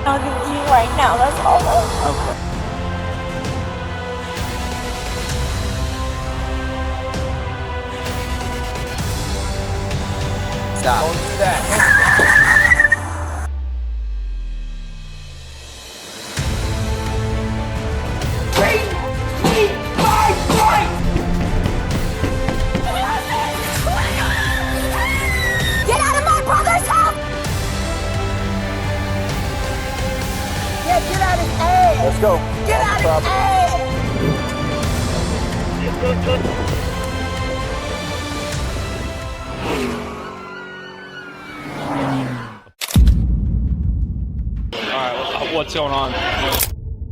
I'm eating right now, that's all. Okay. Stop. Don't do that. Get out of my brother's house! Yeah, get out his ass! Let's go. Get out his ass! Alright, what's going on?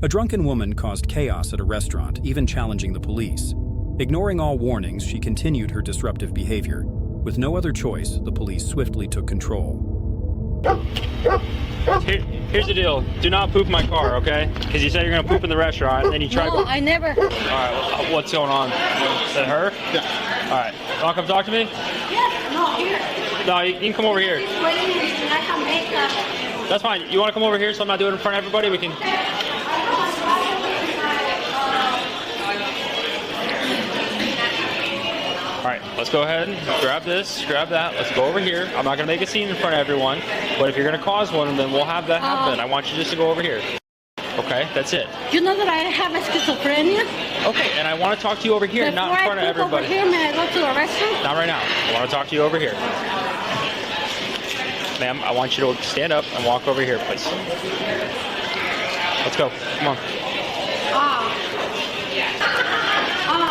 A drunken woman caused chaos at a restaurant, even challenging the police. Ignoring all warnings, she continued her disruptive behavior. With no other choice, the police swiftly took control. Here's the deal. Do not poop in my car, okay? Because you said you're going to poop in the restaurant, and then you tried to... No, I never. Alright, what's going on? Is that her? Yeah. Alright. Want to come talk to me? Yes, no, here. No, you can come over here. Wait a minute, I can make That's fine. You want to come over here so I'm not doing it in front of everybody? We can... Alright, let's go ahead and grab this, grab that. Let's go over here. I'm not going to make a scene in front of everyone, but if you're going to cause one, then we'll have that happen. I want you just to go over here. Okay, that's it. You know that I have a schizophrenia? Okay, and I want to talk to you over here, not in front of everybody. Over here, may I go to a restaurant? Not right now. I want to talk to you over here. Ma'am, I want you to stand up and walk over here, please. Let's go. Come on.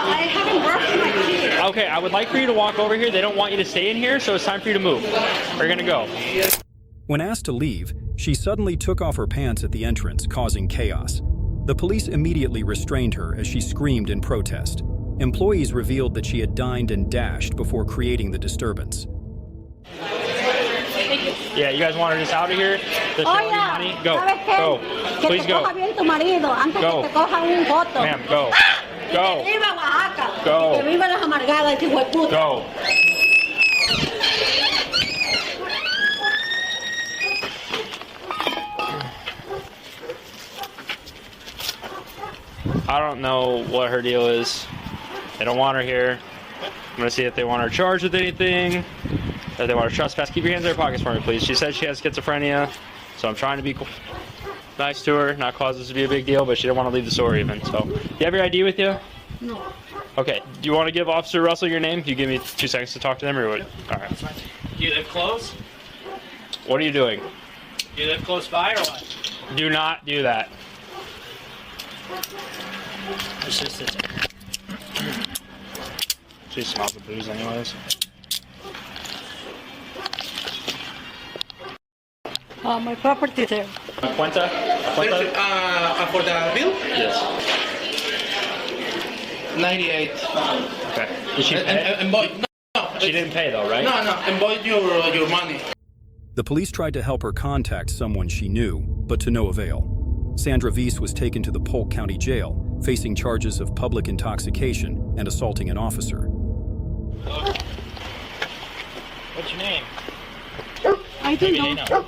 I haven't brushed my teeth. Okay, I would like for you to walk over here. They don't want you to stay in here, so it's time for you to move. We're going to go. When asked to leave, she suddenly took off her pants at the entrance, causing chaos. The police immediately restrained her as she screamed in protest. Employees revealed that she had dined and dashed before creating the disturbance. Yeah, you guys want her just out of here? To show you money? Go. Go. Please go. Go. Ma'am, go. Go. Go. Go. I don't know what her deal is. They don't want her here. I'm gonna see if they want her charged with anything. If they want her trespass. Keep your hands in her pockets for me, please. She said she has schizophrenia, so I'm trying to be nice to her, not cause this to be a big deal, but she didn't want to leave the store even. So, you have your ID with you? No. Okay. Do you want to give Officer Russell your name? Can you give me 2 seconds to talk to them, or what? All right. Do you live close? What are you doing? Do you live close by or what? Do not do that. It's just a... She smells the booze anyways. My property there. Cuenta? Cuenta? For the bill? Yes. 98. Okay. Did she pay? No. She didn't pay though, right? No, and void your money. The police tried to help her contact someone she knew, but to no avail. Sandra Weiss was taken to the Polk County Jail, facing charges of public intoxication and assaulting an officer. What's your name? I don't know.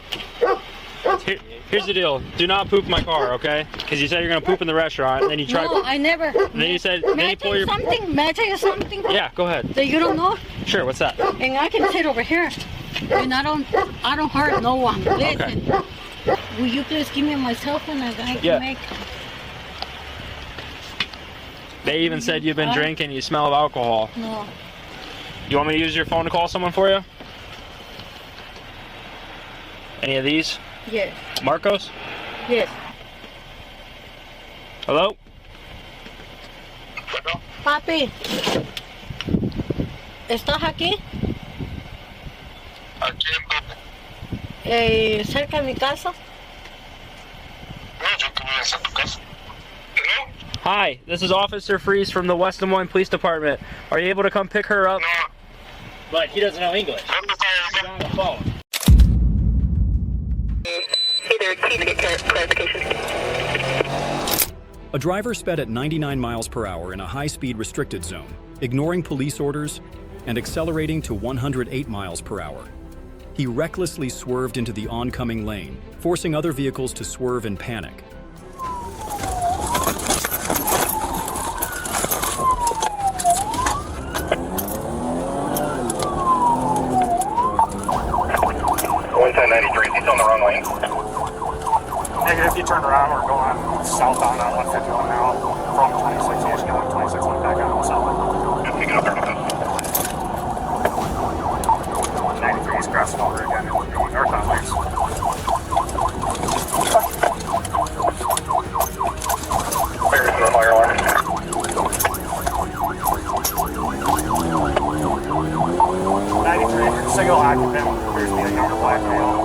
Here's the deal. Do not poop in my car, okay? Because you said you're going to poop in the restaurant, and then you tried... No, I never. And then you said... May I tell you something? May I tell you something? Yeah, go ahead. That you don't know? Sure, what's that? And I can sit over here. And I don't hurt no one. Listen. Okay. Will you please give me my cell phone and I can Yeah. make... They even said you've been drinking, you smell of alcohol. No. You want me to use your phone to call someone for you? Any of these? Yes. Marcos? Yes. Hello? Papi. ¿Estás aquí? Cerca de mi casa. Hi, this is Officer Freeze from the West Des Moines Police Department. Are you able to come pick her up? No. But he doesn't know English. He's on the phone. A driver sped at 99 miles per hour in a high-speed restricted zone, ignoring police orders and accelerating to 108 miles per hour. He recklessly swerved into the oncoming lane, forcing other vehicles to swerve in panic. He's on the wrong lane. Negative, if you turn around, we're going southbound on 151 now. From 26-ish, going 26 went back on southbound. Pick it up there. 93 is crossing over again. Northbound lanes. Fires in the fire alarm. 93, single occupant, appears to be a younger black male.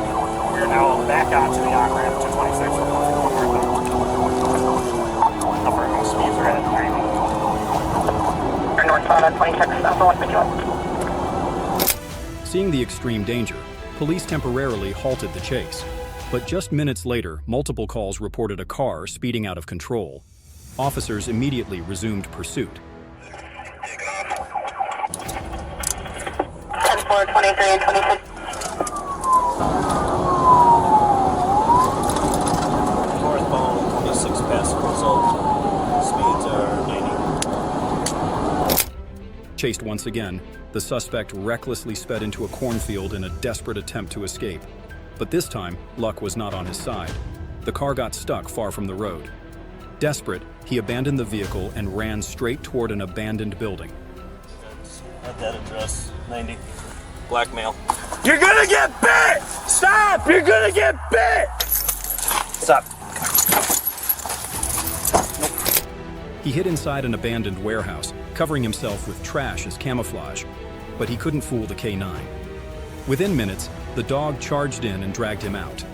We are now back onto the on-ramp to 26 from 151 northbound. Upper speeds are at 90. You're northbound on 26, I'm going to pick you up. Seeing the extreme danger, police temporarily halted the chase. But just minutes later, multiple calls reported a car speeding out of control. Officers immediately resumed pursuit. 10-4, 23 and 26. Northbound, 26 past the result. Speeds are 90. Chased once again, the suspect recklessly sped into a cornfield in a desperate attempt to escape. But this time, luck was not on his side. The car got stuck far from the road. Desperate, he abandoned the vehicle and ran straight toward an abandoned building. At that address, 90. Blackmail. You're gonna get bit! Stop! You're gonna get bit! Stop. He hid inside an abandoned warehouse, covering himself with trash as camouflage. But he couldn't fool the K9. Within minutes, the dog charged in and dragged him out.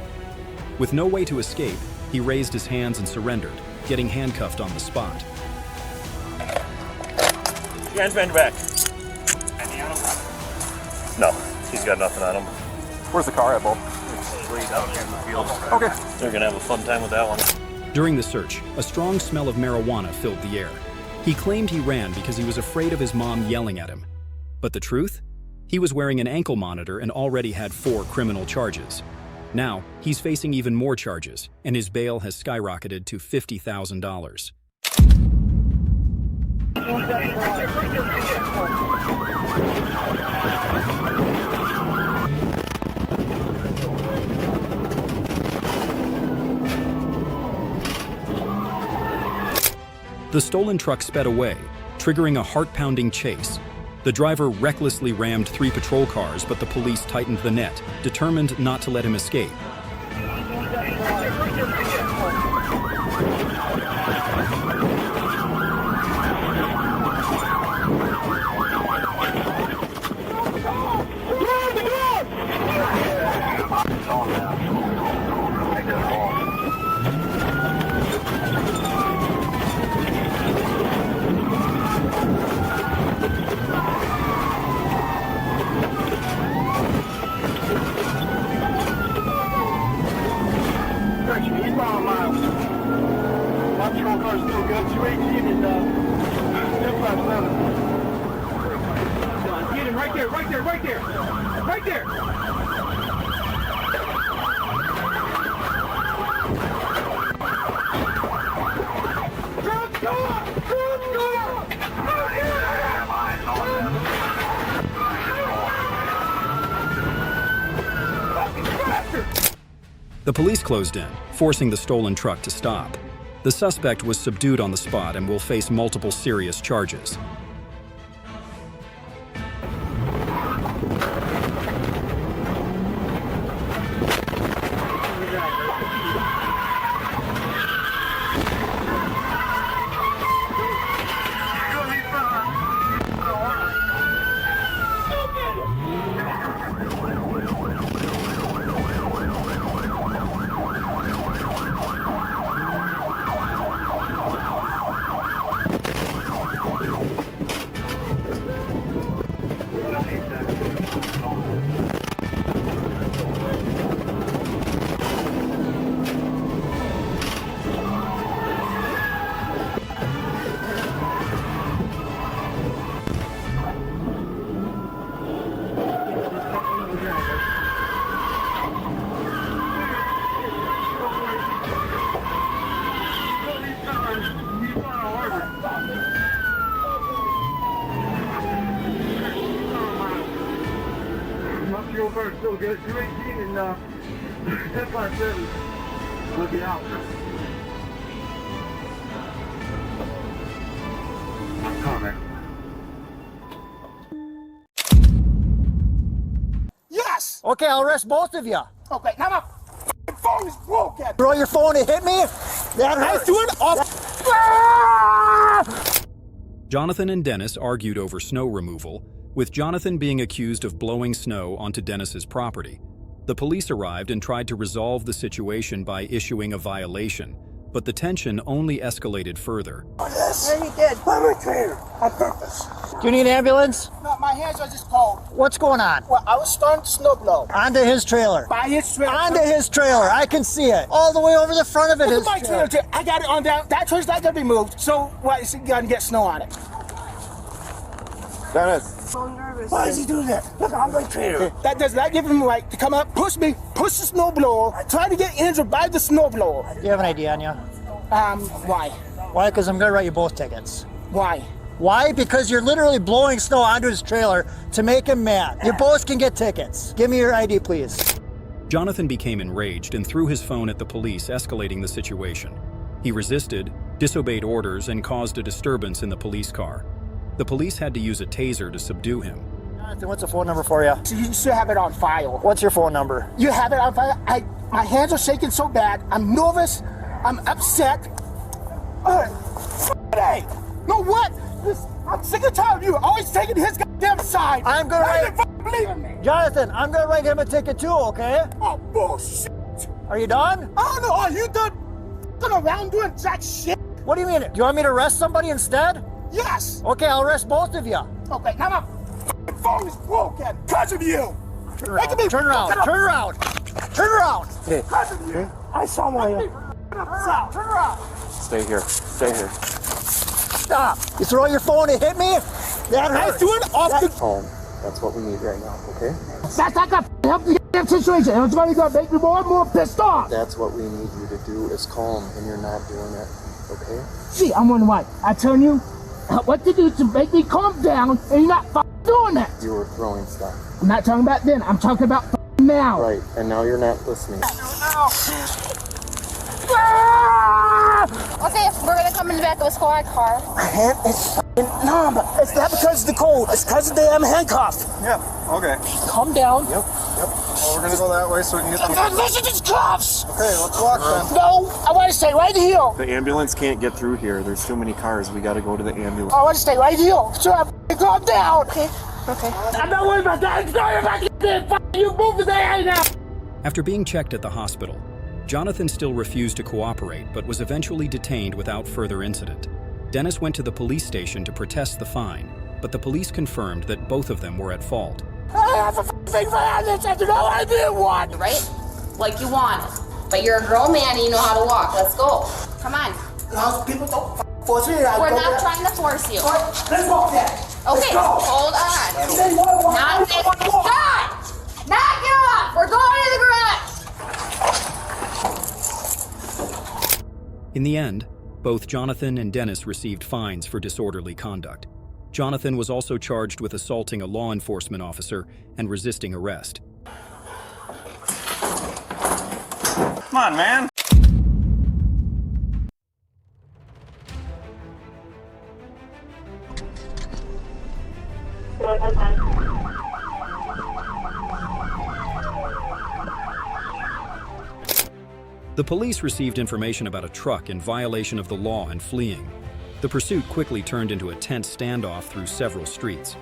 With no way to escape, he raised his hands and surrendered, getting handcuffed on the spot. Your hands behind your back. Any on him? No, he's got nothing on him. Where's the car at, Bo? Way down here in the field. Okay. They're gonna have a fun time with that one. During the search, a strong smell of marijuana filled the air. He claimed he ran because he was afraid of his mom yelling at him. But the truth? He was wearing an ankle monitor and already had 4 criminal charges. Now, he's facing even more charges, and his bail has skyrocketed to $50,000. The stolen truck sped away, triggering a heart-pounding chase. The driver recklessly rammed 3 patrol cars, but the police tightened the net, determined not to let him escape. My patrol car's still good. 218 and 1057. Get him right there, right there, right there, right there. Front door! Front door! The police closed in, forcing the stolen truck to stop. The suspect was subdued on the spot and will face multiple serious charges. car's still good. 218 and 1057. Looking out. Comment. Yes! Okay, I'll arrest both of you. Okay, now my phone is broken. Throw your phone and hit me? That hurts. Do it off. Jonathan and Dennis argued over snow removal, with Jonathan being accused of blowing snow onto Dennis's property. The police arrived and tried to resolve the situation by issuing a violation, but the tension only escalated further. Yes. Yeah, he did. I'm a traitor. On purpose. Do you need an ambulance? No, my hands are just cold. What's going on? Well, I was starting to snowblow. Onto his trailer. By his trailer. Onto his trailer. I can see it. All the way over the front of it. Look at my trailer. I got it on down. That trailer's not going to be moved. So, what, is it going to get snow on it? Dennis. So nervous. Why is he doing that? Look, I'm my trailer. That does not give him the right to come up, push me, push the snowblower, try to get injured by the snowblower. Do you have an ID on you? Why? Why? Because I'm going to write you both tickets. Why? Why? Because you're literally blowing snow onto his trailer to make him mad. You both can get tickets. Give me your ID, please. Jonathan became enraged and threw his phone at the police, escalating the situation. He resisted, disobeyed orders, and caused a disturbance in the police car. The police had to use a taser to subdue him. Jonathan, what's the phone number for you? You should have it on file. What's your phone number? You have it on file? My hands are shaking so bad. I'm nervous. I'm upset. Hey, know what? I'm sick and tired of you always taking his goddamn side. I'm gonna write. Believe in me. Jonathan, I'm gonna write him a ticket too, okay? Oh, bullshit. Are you done? I don't know. Are you done around doing jack shit? What do you mean? Do you want me to arrest somebody instead? Yes. Okay, I'll arrest both of you. Okay, now my phone is broken because of you. Turn around. Turn around. Turn around. Turn around. Hey. Because of you. I saw my. Turn around. Stay here. Stay here. Stop. You throw your phone and hit me? That hurts. Do it off the Calm. That's what we need right now, okay? That's not gonna help the damn situation. It's only gonna make me more and more pissed off. That's what we need you to do is calm, and you're not doing it, okay? See, I'm wondering why. I tell you what to do to make me calm down, and you're not doing that. You were throwing stuff. I'm not talking about then. I'm talking about now. Right, and now you're not listening. Okay, we're gonna come in the back of a squad car. My hand is numb. It's not because of the cold. It's because of the damn handcuffed. Yeah, okay. Calm down. Yep. Well, we're gonna go that way so we can get the... Listen to these cuffs. Okay, let's walk then. No, I want to stay right here. The ambulance can't get through here. There's too many cars. We gotta go to the ambulance. I want to stay right here. So I'm calm down. Okay. I'm not worried about that. I'm sorry about you move the right now. After being checked at the hospital, Jonathan still refused to cooperate, but was eventually detained without further incident. Dennis went to the police station to protest the fine, but the police confirmed that both of them were at fault. I have a thing for this. I don't know I did one. Right? Like you want it. But you're a grown man and you know how to walk. Let's go. Come on. No, people don't force me. We're not trying to force you. Let's walk that. Okay, hold on. Not this. Stop! Knock it off! We're going to the garage! In the end, both Jonathan and Dennis received fines for disorderly conduct. Jonathan was also charged with assaulting a law enforcement officer and resisting arrest. Come on, man. The police received information about a truck in violation of the law and fleeing. The pursuit quickly turned into a tense standoff through several streets.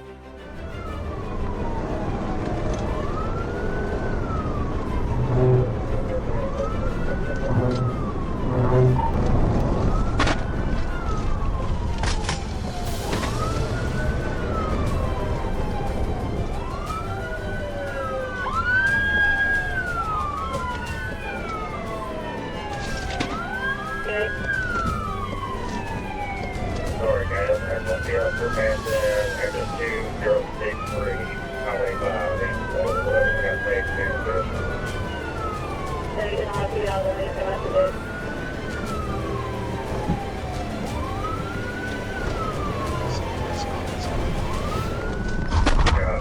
Sorry guys, I'm going to be up for Exit 2063, Highway 5, and Escalation.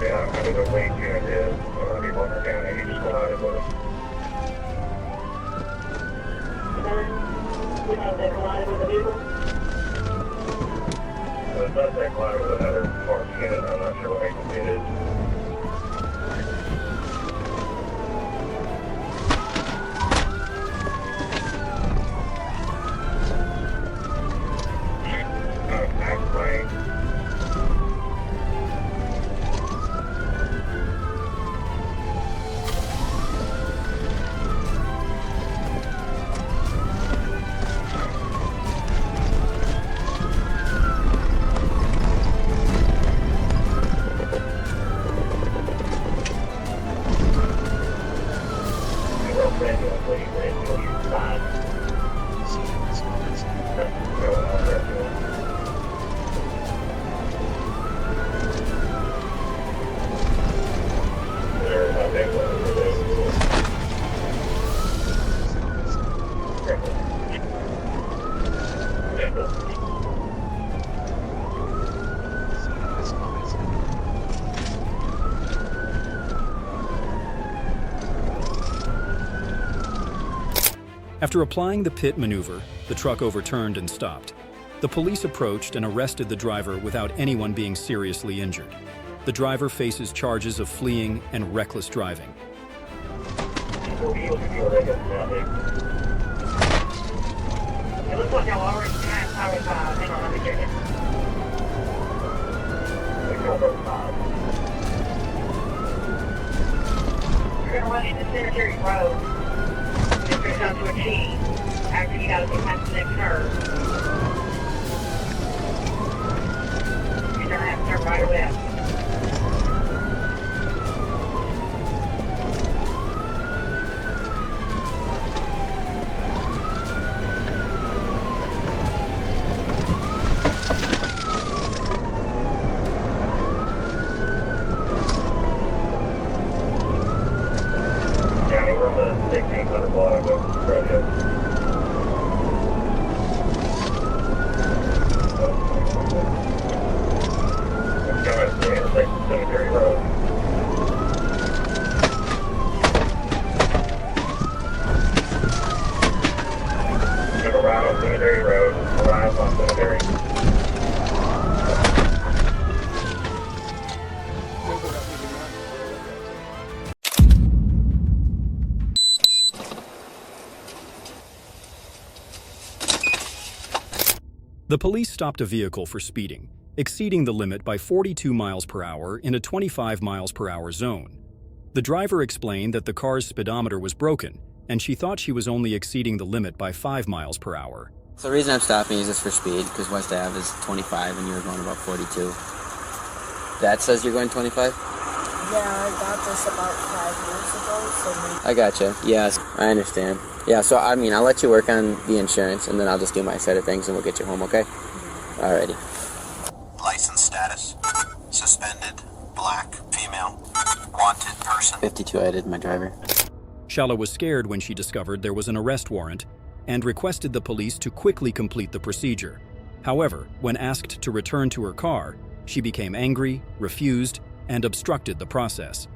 Yeah, I'm going to wait here. manual, please, and you'll use time. After applying the pit maneuver, the truck overturned and stopped. The police approached and arrested the driver without anyone being seriously injured. The driver faces charges of fleeing and reckless driving. It looks like y'all already passed Highway 5. Hang on, let me check it. You're gonna run into Cemetery Road. It's gonna come to a T. After you gotta get past the next curve. You're gonna have to turn right or left. The police stopped a vehicle for speeding, exceeding the limit by 42 miles per hour in a 25 miles per hour zone. The driver explained that the car's speedometer was broken, and she thought she was only exceeding the limit by 5 miles per hour. So the reason I'm stopping is just for speed, because West Ave is 25 and you were going about 42. That says you're going 25? Yeah, I got this about 5 years ago, so I gotcha. Yes, I understand. Yeah, so I mean, I'll let you work on the insurance, and then I'll just do my side of things, and we'll get you home, okay? Alrighty. License status: suspended, black, female, wanted person. 52, I did my driver. Shala was scared when she discovered there was an arrest warrant and requested the police to quickly complete the procedure. However, when asked to return to her car, she became angry, refused, and obstructed the process.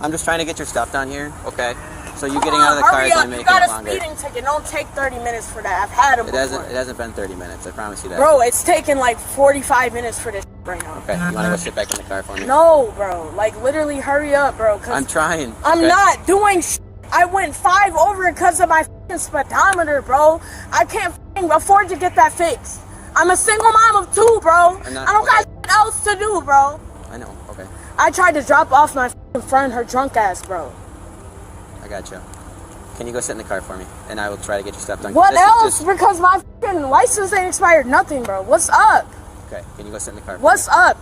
I'm just trying to get your stuff down here, okay? So you getting out of the car is only making it longer. You got a speeding ticket. Don't take 30 minutes for that. I've had them before. It hasn't been 30 minutes, I promise you that. Bro, it's taking like 45 minutes for this right now. Okay, you want to go sit back in the car for me? No, bro. Like, literally hurry up, bro. Cause I'm trying. I'm not doing I went 5 over because of my speedometer, bro. I can't afford to get that fixed. I'm a single mom of 2, bro. I don't got else to do, bro. I know, okay. I tried to drop off my friend, her drunk ass, bro. I got you. Can you go sit in the car for me? And I will try to get your stuff done. What else? Because my license ain't expired, nothing, bro. What's up? Okay, can you go sit in the car for What's me? up?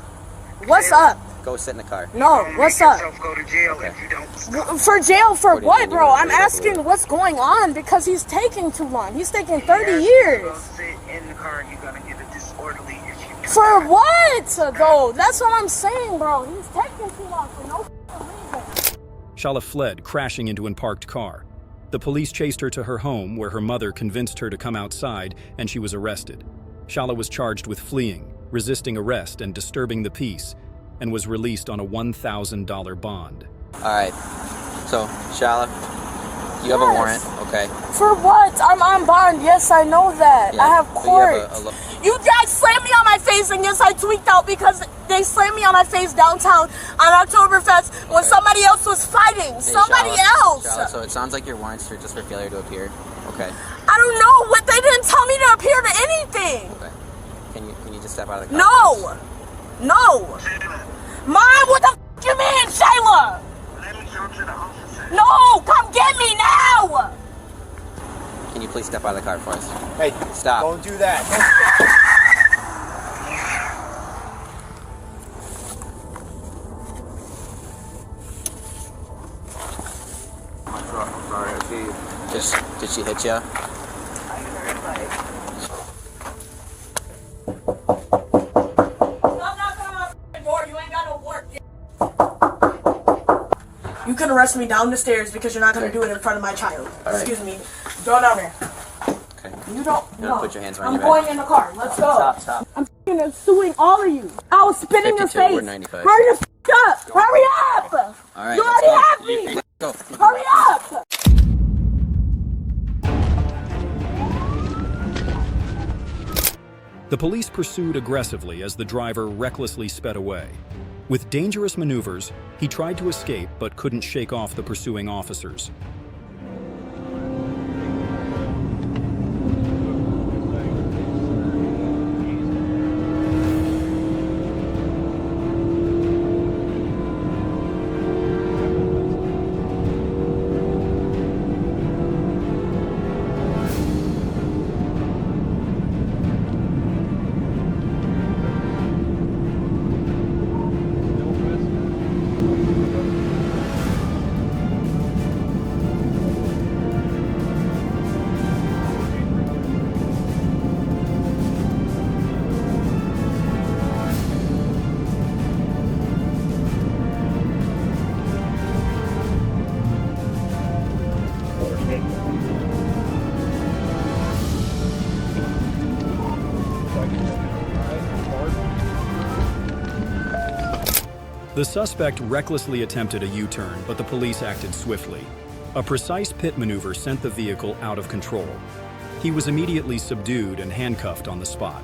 What's up? Go sit in the car. No, what's up? Go to jail if you don't. For jail for what, bro? I'm asking what's going on because he's taking too long. He's taking 30 years. Sit in the car and you're gonna get a disorderly issue. For what, though? That's what I'm saying, bro. He's taking too long for no reason. Shala fled, crashing into an parked car. The police chased her to her home, where her mother convinced her to come outside, and she was arrested. Shala was charged with fleeing, resisting arrest, and disturbing the peace, and was released on a $1,000 bond. Alright, so, Shala, you have a warrant, okay? For what? I'm on bond. Yes, I know that. Yeah, I have court. You guys slammed me on my face, and yes, I tweaked out because they slammed me on my face downtown on Oktoberfest when somebody else was fighting. Hey, somebody else. Shala, so it sounds like your warrant's just for failure to appear. Okay. I don't know what they didn't tell me to appear to anything. Okay. Can you just step out of the car? No. No. Mom, what the f you mean, Shayla? No, come get me now. Can you please step out of the car for us? Hey, stop. Don't do that. Sorry, I see you. Did she hit you? You can arrest me down the stairs because you're not going to do it in front of my child. Right. Excuse me. Go down there. Okay. You don't. No. Put your hands I'm behind your going back. in the car. Let's go. Stop. I'm f***ing suing all of you. I was spitting your 52, face. we're 95. Hurry the f*** up. Hurry up. All right. You already have me. Go. Hurry up. The police pursued aggressively as the driver recklessly sped away. With dangerous maneuvers, he tried to escape but couldn't shake off the pursuing officers. The suspect recklessly attempted a U-turn, but the police acted swiftly. A precise pit maneuver sent the vehicle out of control. He was immediately subdued and handcuffed on the spot.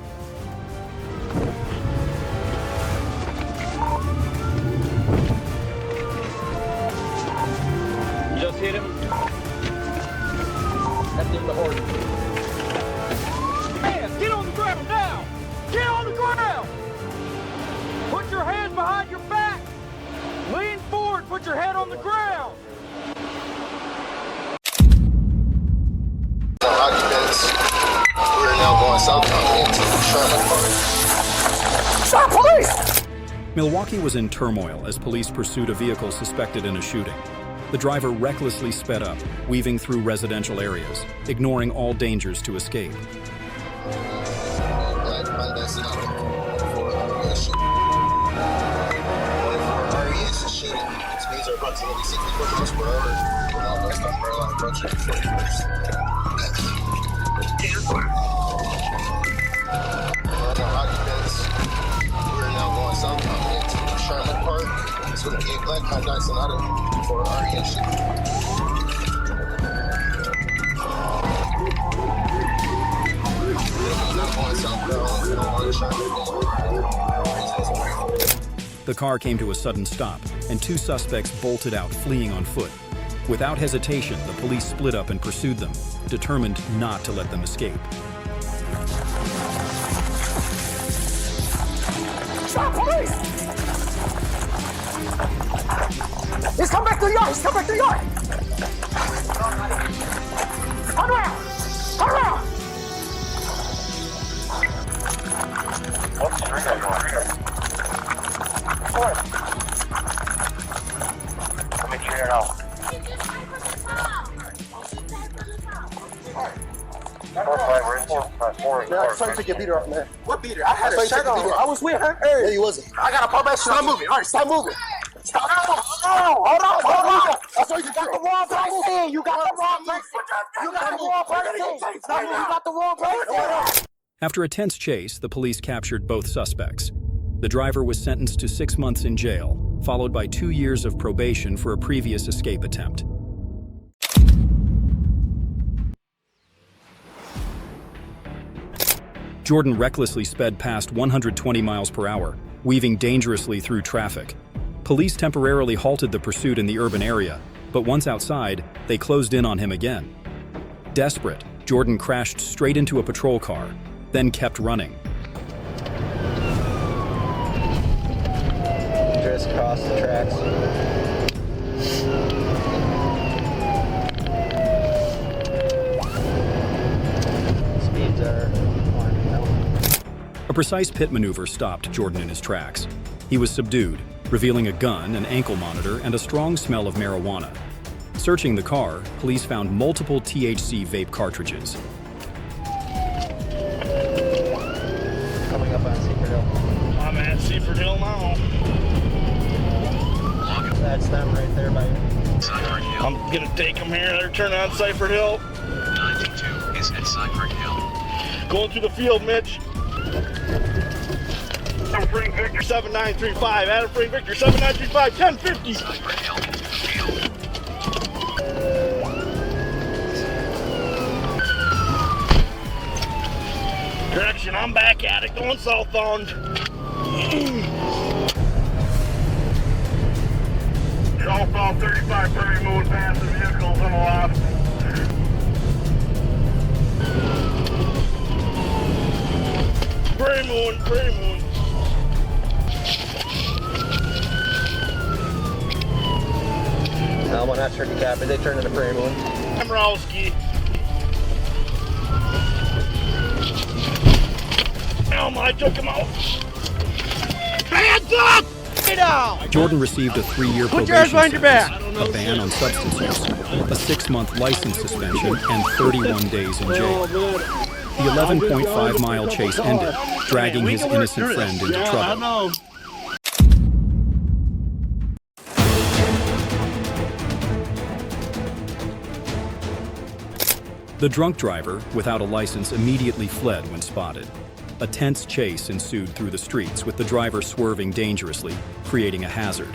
You just hit him. That's in the horse. Man, get on the ground now! Get on the ground! Put your hands behind your back! Lean forward, put your head on the ground! Occupants, we're now going southbound into Charlotte Park. Stop, police! Milwaukee was in turmoil as police pursued a vehicle suspected in a shooting. The driver recklessly sped up, weaving through residential areas, ignoring all dangers to escape. Approximately 60 kilometers per hour. Now west on Maryland, approaching 41st. Occupants, we're now going southbound into Charlotte Park. So the gate black Hyundai Sonata for apprehension. We're now going southbound on Charlotte. The car came to a sudden stop, and two suspects bolted out, fleeing on foot. Without hesitation, the police split up and pursued them, determined not to let them escape. Stop, police! He's come back to the yard! He's come back to the yard! Turn around! Turn around! What street are you on? Let me check it out. Man, I tried to take your beater off, man. What beater? I had a shirt on. I was with her. Yeah, you wasn't. I got a probation. Stop moving. All right, stop moving. Stop. Hold on. That's why you got the wrong person. You got the wrong person. You got the wrong person. Stop. You got the wrong person. After a tense chase, the police captured both suspects. The driver was sentenced to 6 months in jail, followed by 2 years of probation for a previous escape attempt. Jordan recklessly sped past 120 miles per hour, weaving dangerously through traffic. Police temporarily halted the pursuit in the urban area, but once outside, they closed in on him again. Desperate, Jordan crashed straight into a patrol car, then kept running. Just cross the tracks. Speeds are climbing now. A precise pit maneuver stopped Jordan in his tracks. He was subdued, revealing a gun, an ankle monitor, and a strong smell of marijuana. Searching the car, police found multiple THC vape cartridges. Coming up on Seaford Hill. I'm at Seaford Hill now. That's them right there by you. I'm gonna take them here. They're turning on Seaford Hill. 92 is at Seaford Hill. Going through the field, Mitch. Adam Frank Victor 7935. Adam Frank Victor 7935. 1050. Seaford Hill. Correction, I'm back at it. Going southbound. Southbound 35 Prairie moving past the vehicles on the left. Prairie moon, Prairie moon. I'm not sure to copy. They turned into Prairie Moon. Kamrowski. I took him out. Hands up! Stay down! Jordan received a 3-year Put your hands probation behind your sentence, a ban on substance use, a 6-month license suspension, and 31 days in jail. The 11.5-mile chase ended, dragging his innocent friend into trouble. The drunk driver, without a license, immediately fled when spotted. A tense chase ensued through the streets, with the driver swerving dangerously, creating a hazard.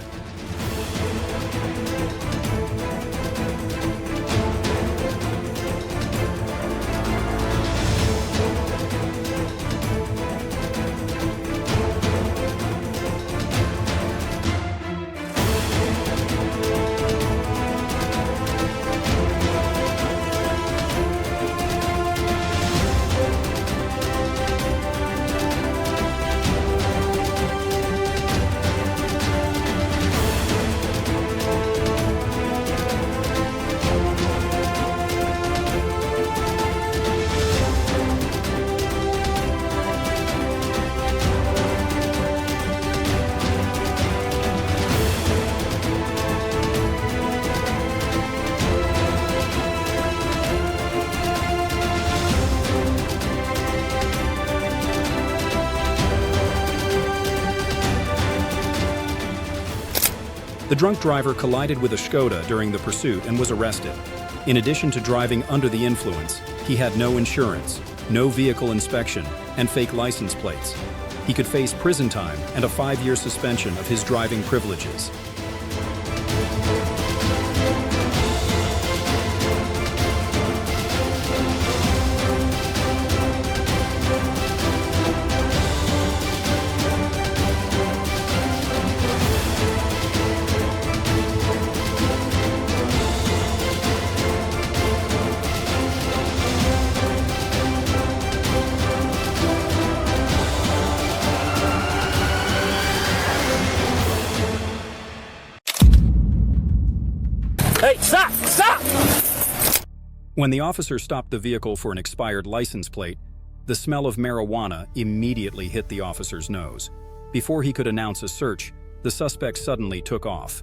The drunk driver collided with a Skoda during the pursuit and was arrested. In addition to driving under the influence, he had no insurance, no vehicle inspection, and fake license plates. He could face prison time and a 5-year suspension of his driving privileges. Hey, stop! Stop! When the officer stopped the vehicle for an expired license plate, the smell of marijuana immediately hit the officer's nose. Before he could announce a search, the suspect suddenly took off.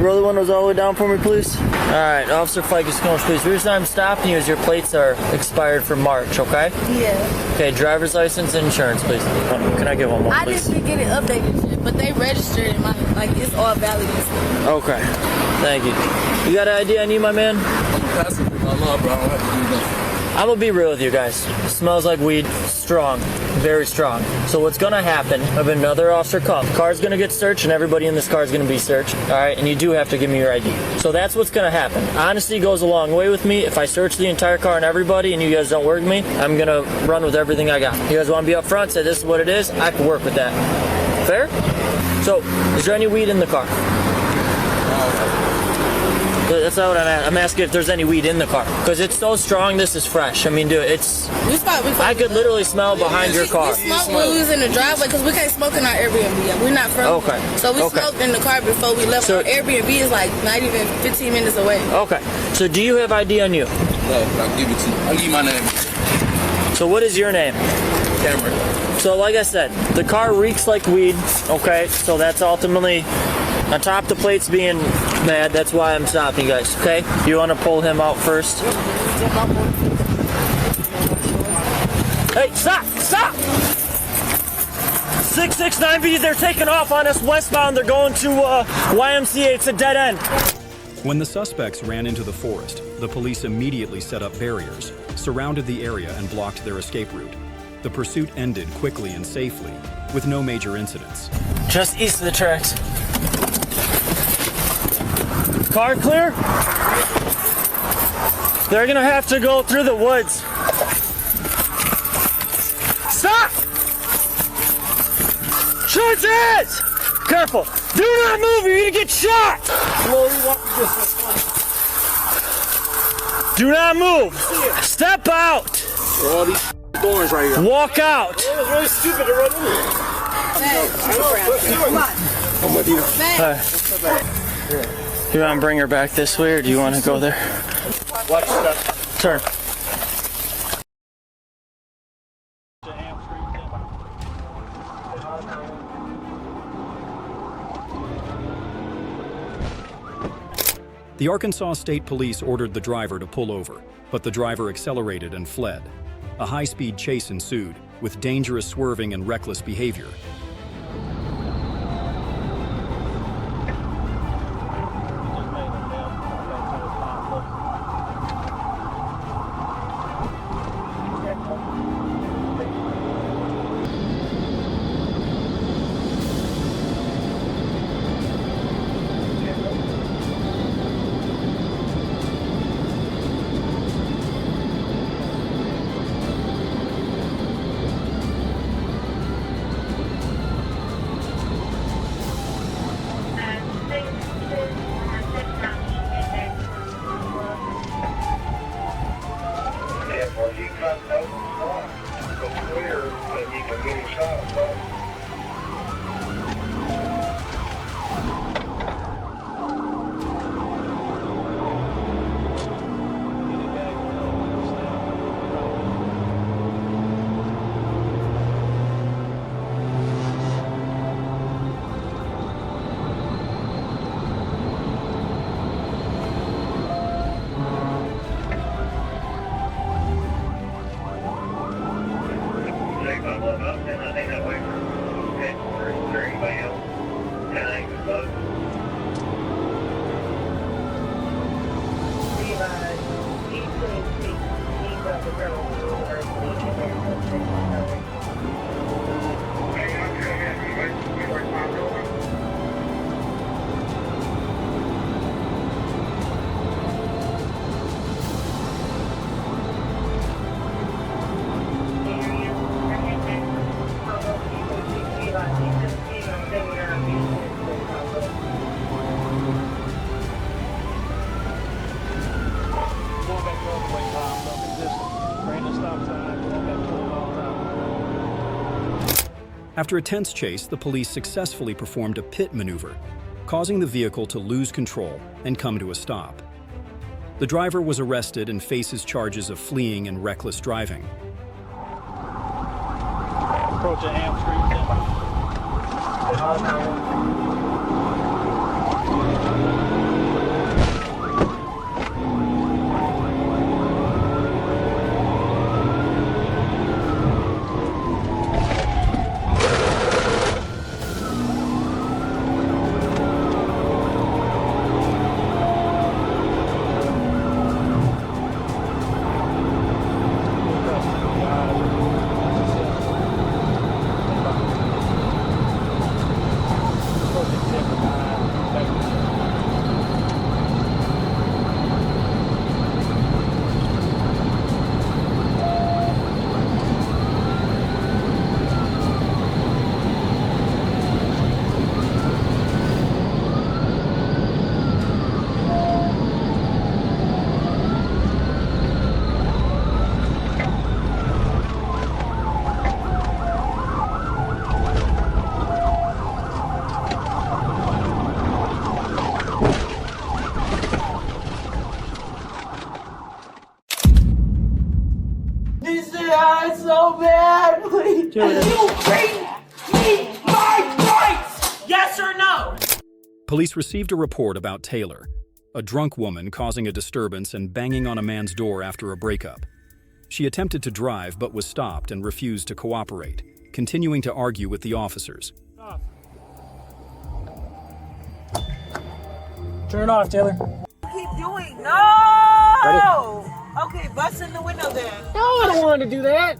Roll the windows all the way down for me, please. All right, Officer Ficus Combs, please. The reason I'm stopping you is your plates are expired for March, okay? Yeah. Okay, driver's license and insurance, please. Can I get one more, I please? just didn't get it updated, but they registered in my, like, it's all valid and stuff. Okay, thank you. You got an ID I need, my man? I'm gonna be real with you guys. It smells like weed, strong, very strong. So what's gonna happen, if another officer comes, car's gonna get searched and everybody in this car is gonna be searched, all right? And you do have to give me your ID. So that's what's gonna happen. Honesty goes a long way with me. If I search the entire car and everybody and you guys don't work with me, I'm gonna run with everything I got. You guys wanna be up front, say this is what it is, I can work with that. Fair? So, is there any weed in the car? That's not what I'm asking, if there's any weed in the car. Because it's so strong, this is fresh. I mean, dude, it's... I could literally smell behind your car. We smoked when we was in the driveway because we can't smoke in our Airbnb. We're not from Okay. here. So we smoked in the car before we left. Our Airbnb is like not even 15 minutes away. Okay. So do you have ID on you? No, I'll give it to you. I'll give you my name. So what is your name? Cameron. So like I said, the car reeks like weed, okay? So that's ultimately On top the plate's being mad, that's why I'm stopping you guys, okay? You want to pull him out first? Hey, stop! Stop! 669B, they're taking off on us westbound. They're going to YMCA. It's a dead end. When the suspects ran into the forest, the police immediately set up barriers, surrounded the area, and blocked their escape route. The pursuit ended quickly and safely, with no major incidents. Just east of the tracks. Car clear? They're gonna have to go through the woods. Stop! Charges! Careful! Do not move, you're gonna get shot! Slowly walk this way. Do not move! Step out! All these thorns right here. Walk out! It was really stupid to run into. Come on. I'm with you. You want to bring her back this way, or do you want to go there? Watch that. Turn. The Arkansas State Police ordered the driver to pull over, but the driver accelerated and fled. A high-speed chase ensued, with dangerous swerving and reckless behavior. After a tense chase, the police successfully performed a pit maneuver, causing the vehicle to lose control and come to a stop. The driver was arrested and faces charges of fleeing and reckless driving. Approach Ham Street. So badly. You bring me my rights! Yes or no? Police received a report about Taylor, a drunk woman causing a disturbance and banging on a man's door after a breakup. She attempted to drive but was stopped and refused to cooperate, continuing to argue with the officers. Turn it off, Taylor. Keep doing. No! Okay, bust in the window then. No, I don't want to do that.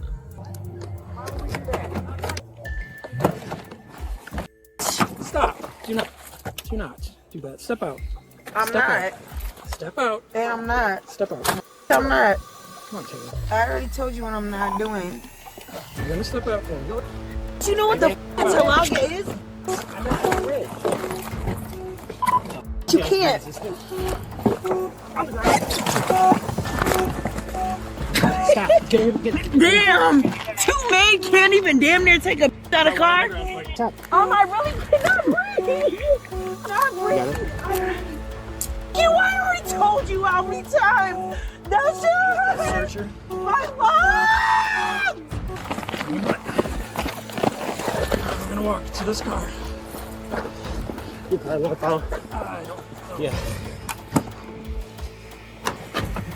Stop. Do not do that. Step out. I'm Step not. Out. Step out. Hey, I'm not. Step out. I'm not. Come on, Taylor. I already told you what I'm not doing. You're gonna step out. Do you know what the Talaga is? You can't. Damn! Two men can't even damn near take a out of car? I really cannot breathe! Not breathe! I already told you how many times! That's it! My mom! I'm gonna walk to this car. You probably want to follow? Yeah.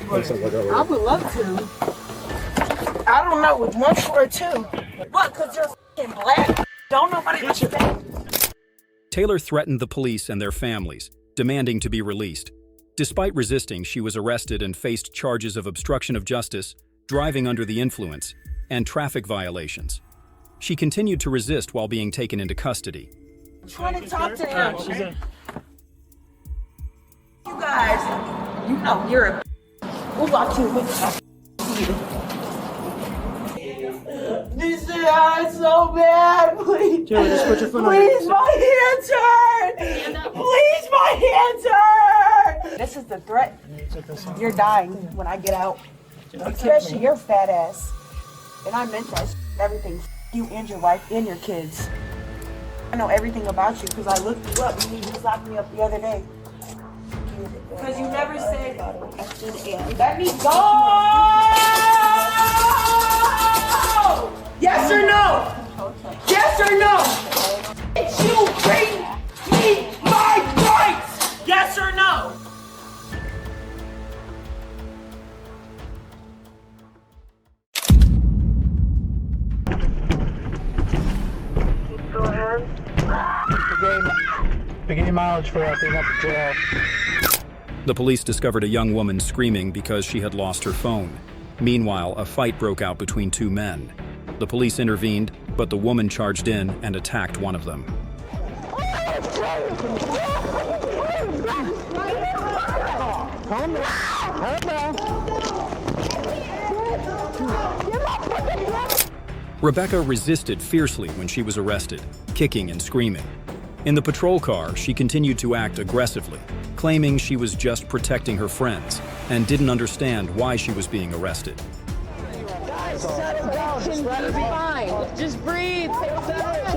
I would love to. I don't know, with one or two. What, because you're f***ing black? Don't nobody respect. Taylor threatened the police and their families, demanding to be released. Despite resisting, she was arrested and faced charges of obstruction of justice, driving under the influence, and traffic violations. She continued to resist while being taken into custody. I'm trying to talk to him. You guys, you know you're a we'll walk you with you. This is so bad, please. Taylor, just put your foot on Please, my hands hurt. Please, my hands hurt. This is the threat. You're dying when I get out. Especially your fat ass. And I meant that. Everything. You and your wife and your kids. I know everything about you because I looked you up and you just locked me up the other day. Because you never said let me go! Yes or no? Yes or no? Did you bring me my rights? Yes or no? Go ahead. Beginning mileage for being up to jail. The police discovered a young woman screaming because she had lost her phone. Meanwhile, a fight broke out between two men. The police intervened, but the woman charged in and attacked one of them. Rebecca resisted fiercely when she was arrested, kicking and screaming. In the patrol car, she continued to act aggressively, claiming she was just protecting her friends and didn't understand why she was being arrested. Guys, settle down. Just let her be fine. Just breathe. Settle down.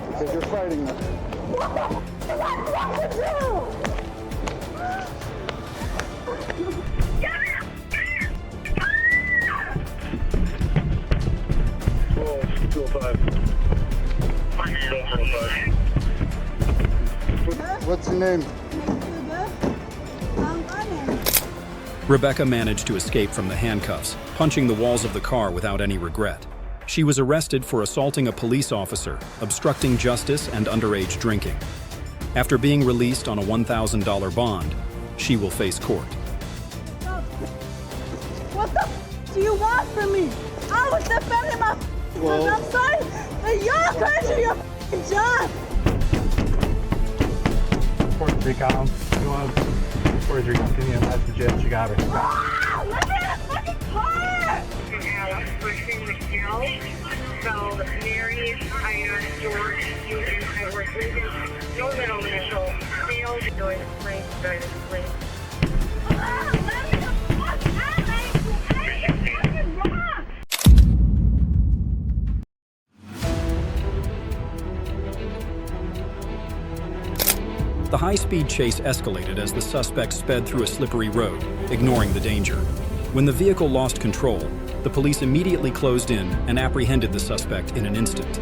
Because you're fighting them. What's your name? Rebecca managed to escape from the handcuffs, punching the walls of the car without any regret. She was arrested for assaulting a police officer, obstructing justice, and underage drinking. After being released on a $1,000 bond, she will face court. What the do you want from me? I was defending my I'm sorry that you're going to your job. 43 count. You want 43 count? Give me a message. Yes, you got her. Let me in a fucking car! So, Mary, Ida, George, Eugene, Edward, Lincoln, no middle initial, Dale, Joyce, Frank, Diana, Frank. The high-speed chase escalated as the suspect sped through a slippery road, ignoring the danger. When the vehicle lost control, The police immediately closed in and apprehended the suspect in an instant.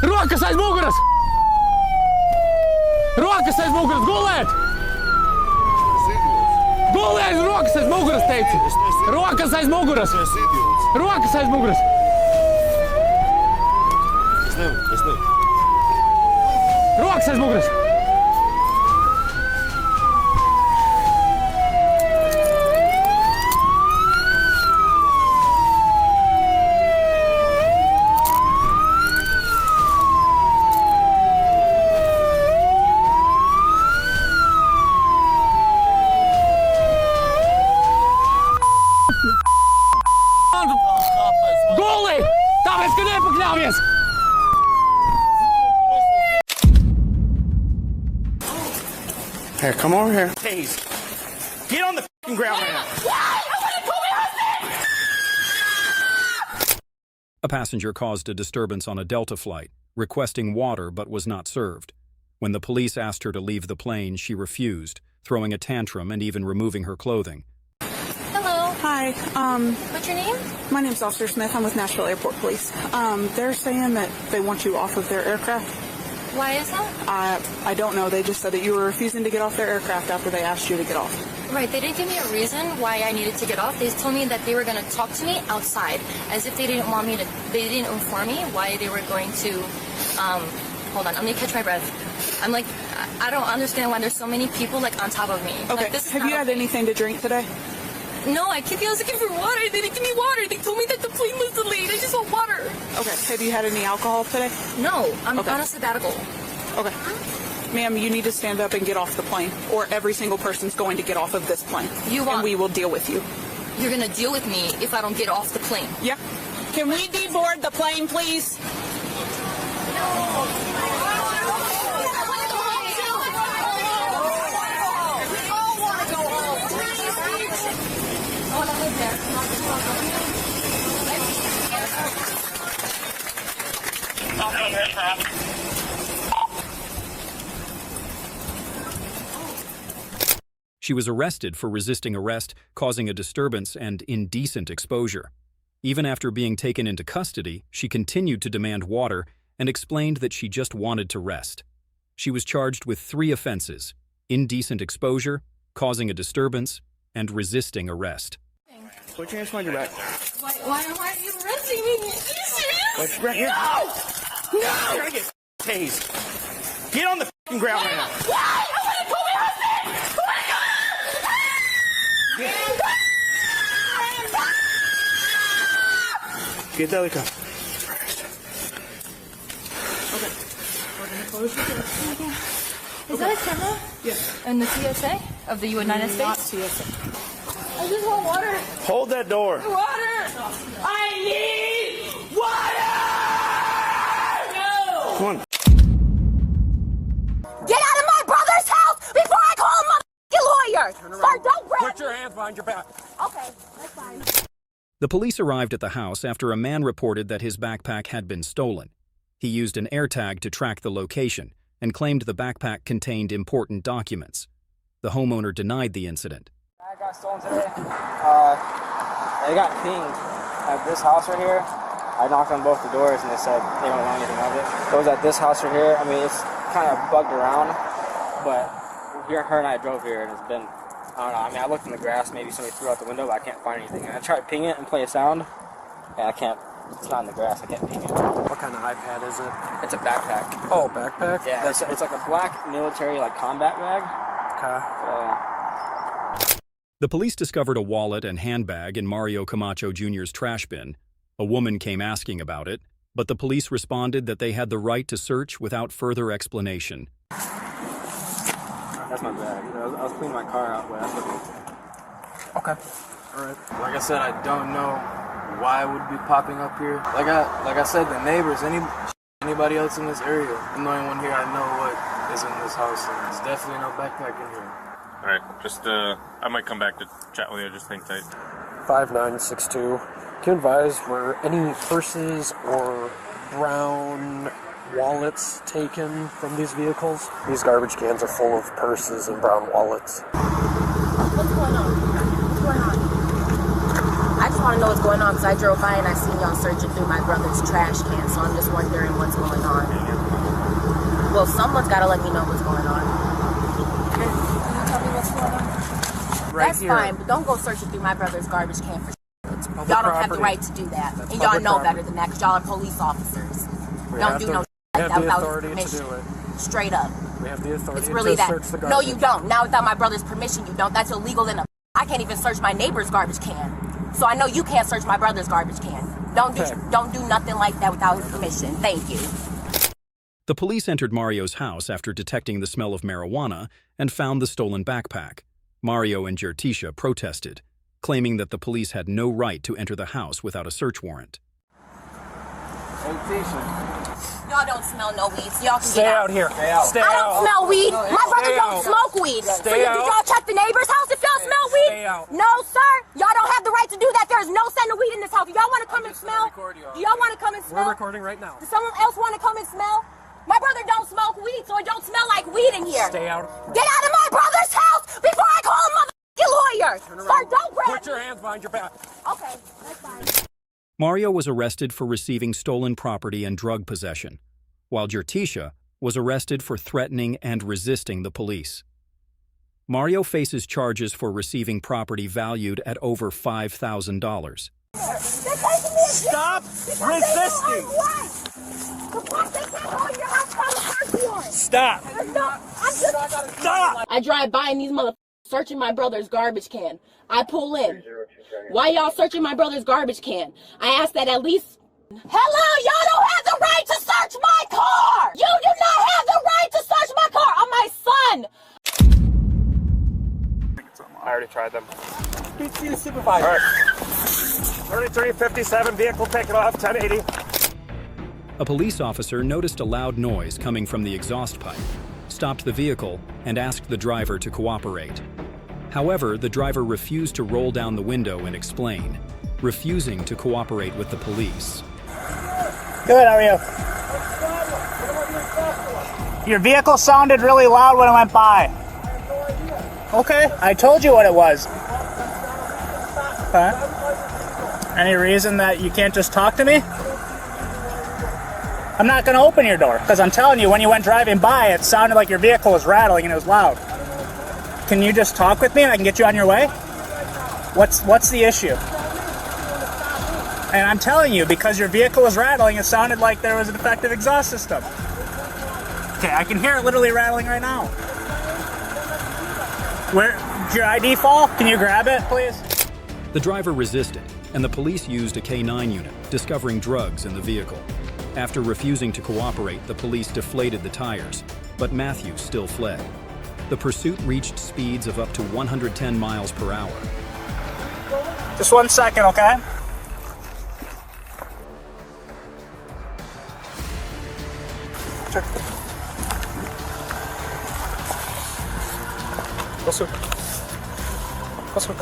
Rokas aiz muguras! Rokas aiz muguras, gulēt! Gulēt, rokas aiz muguras, teicu! Rokas aiz muguras! Rokas aiz muguras! Rokas aiz muguras! Here, come over here. Please. Get on the fucking ground right now. A passenger caused a disturbance on a Delta flight, requesting water but was not served. When the police asked her to leave the plane, she refused, throwing a tantrum and even removing her clothing. Hello. Hi. What's your name? My name's Officer Smith. I'm with Nashville Airport Police. They're saying that they want you off of their aircraft. Why is that? I don't know. They just said that you were refusing to get off their aircraft after they asked you to get off. Right. They didn't give me a reason why I needed to get off. They told me that they were going to talk to me outside, as if they didn't want me to. They didn't inform me why they were going to. Hold on. I'm gonna catch my breath. I'm like, I don't understand why there's so many people like on top of me. Okay. Like, this is Have you had anything to drink today? No, I keep looking for water. They didn't give me water. They told me that the plane was delayed. I just want water. Okay. Have you had any alcohol today? No, I'm on a sabbatical. Okay. Ma'am, you need to stand up and get off the plane, or every single person's going to get off of this plane. And we will deal with you. You're going to deal with me if I don't get off the plane. Yeah. Can we deboard the plane, please? She was arrested for resisting arrest, causing a disturbance, and indecent exposure. Even after being taken into custody, she continued to demand water and explained that she just wanted to rest. She was charged with 3 offenses: indecent exposure, causing a disturbance, and resisting arrest. Put your hands behind your back. Why are you arresting me? Are you serious? What's right here? No! No! You're gonna get tased. Get on the fucking ground right now. Why? I want to call my husband! Get that liquor. Okay. We're going to close your door. Is that a camera? Yes. And the TSA of the United States? Not TSA. I just want water. Hold that door. Water! I need water! No! Come on. Get out of my brother's house before I call a motherfucking lawyer! Sir, don't grab Put your hands behind your back. Okay, that's fine. The police arrived at the house after a man reported that his backpack had been stolen. He used an AirTag to track the location and claimed the backpack contained important documents. The homeowner denied the incident. I got stolen today. They got pinged at this house right here. I knocked on both the doors and they said they don't want anything of it. It was at this house right here. I mean, it's kind of bugged around, but her and I drove here and it's been, I don't know. I mean, I looked in the grass, maybe somebody threw out the window, but I can't find anything. And I tried to ping it and play a sound, and I can't. It's not in the grass. I can't ping it. What kind of iPad is it? It's a backpack. Oh, backpack? Yeah, it's like a black military combat bag. Okay. The police discovered a wallet and handbag in Mario Camacho Jr.'s trash bin. A woman came asking about it, but the police responded that they had the right to search without further explanation. That's my bag. I was cleaning my car out, but that's what. Okay. All right. Like I said, I don't know why it would be popping up here. Like I said, the neighbors, anybody else in this area, I'm the only one here I know what is in this house, and there's definitely no backpack in here. Alright, just, I might come back to chat with you, just hang tight. 5962. Can you advise, were any purses or brown wallets taken from these vehicles? These garbage cans are full of purses and brown wallets. What's going on? What's going on? I just want to know what's going on because I drove by and I seen y'all searching through my brother's trash can, so I'm just wondering what's going on. Well, someone's got to let me know what's going on. Can you tell me what's going on? That's here. Fine, but don't go searching through my brother's garbage can for y'all don't have the right to do that. That's and y'all know better than that because y'all are police officers. Don't do no like that without permission. Straight up. We have the authority it's really to search the garbage. No, you don't. Now without my brother's permission, you don't. That's illegal in a... I can't even search my neighbor's garbage can. So I know you can't search my brother's garbage can. Don't do nothing like that without his permission. Thank you. The police entered Mario's house after detecting the smell of marijuana and found the stolen backpack. Mario and Jertisha protested, claiming that the police had no right to enter the house without a search warrant. Hey, Tisha. Y'all don't smell no weed, so y'all can Stay get out here. Stay out. I don't smell weed. My brother don't smoke weed. So did y'all check the neighbor's house if y'all smell weed? Stay out. No, sir. Y'all don't have the right to do that. There is no scent of weed in this house. Y'all want to come and smell? Do y'all want to come and smell? We're recording right now. Does someone else want to come and smell? My brother don't smoke weed, so it don't smell like weed in here. Stay out. Get out of my brother's house before I call a motherfucking lawyer. Sir, don't grab Put your hands behind your back. Okay, that's fine. Mario was arrested for receiving stolen property and drug possession, while Jertisha was arrested for threatening and resisting the police. Mario faces charges for receiving property valued at over $5,000. Stop resisting! Stop! Stop! I drive by and these motherfuckers searching my brother's garbage can. I pull in. Why y'all searching my brother's garbage can? I asked that at least... Hello, y'all don't have the right to search my car! You do not have the right to search my car! I'm my son! I already tried them. Speak to the supervisor. All right. 3357, vehicle taken off, 1080. A police officer noticed a loud noise coming from the exhaust pipe, stopped the vehicle, and asked the driver to cooperate. However, the driver refused to roll down the window and explain, refusing to cooperate with the police. Good, how are you? Your vehicle sounded really loud when it went by. Okay, I told you what it was. Okay. Any reason that you can't just talk to me? I'm not going to open your door, because I'm telling you, when you went driving by, it sounded like your vehicle was rattling and it was loud. Can you just talk with me and I can get you on your way? What's the issue? And I'm telling you, because your vehicle was rattling, it sounded like there was a defective exhaust system. Okay, I can hear it literally rattling right now. Where did your ID fall? Can you grab it, please? The driver resisted, and the police used a K9 unit, discovering drugs in the vehicle. After refusing to cooperate, the police deflated the tires, but Matthew still fled. The pursuit reached speeds of up to 110 miles per hour. Just 1 second, okay? Sure. Closer. Closer.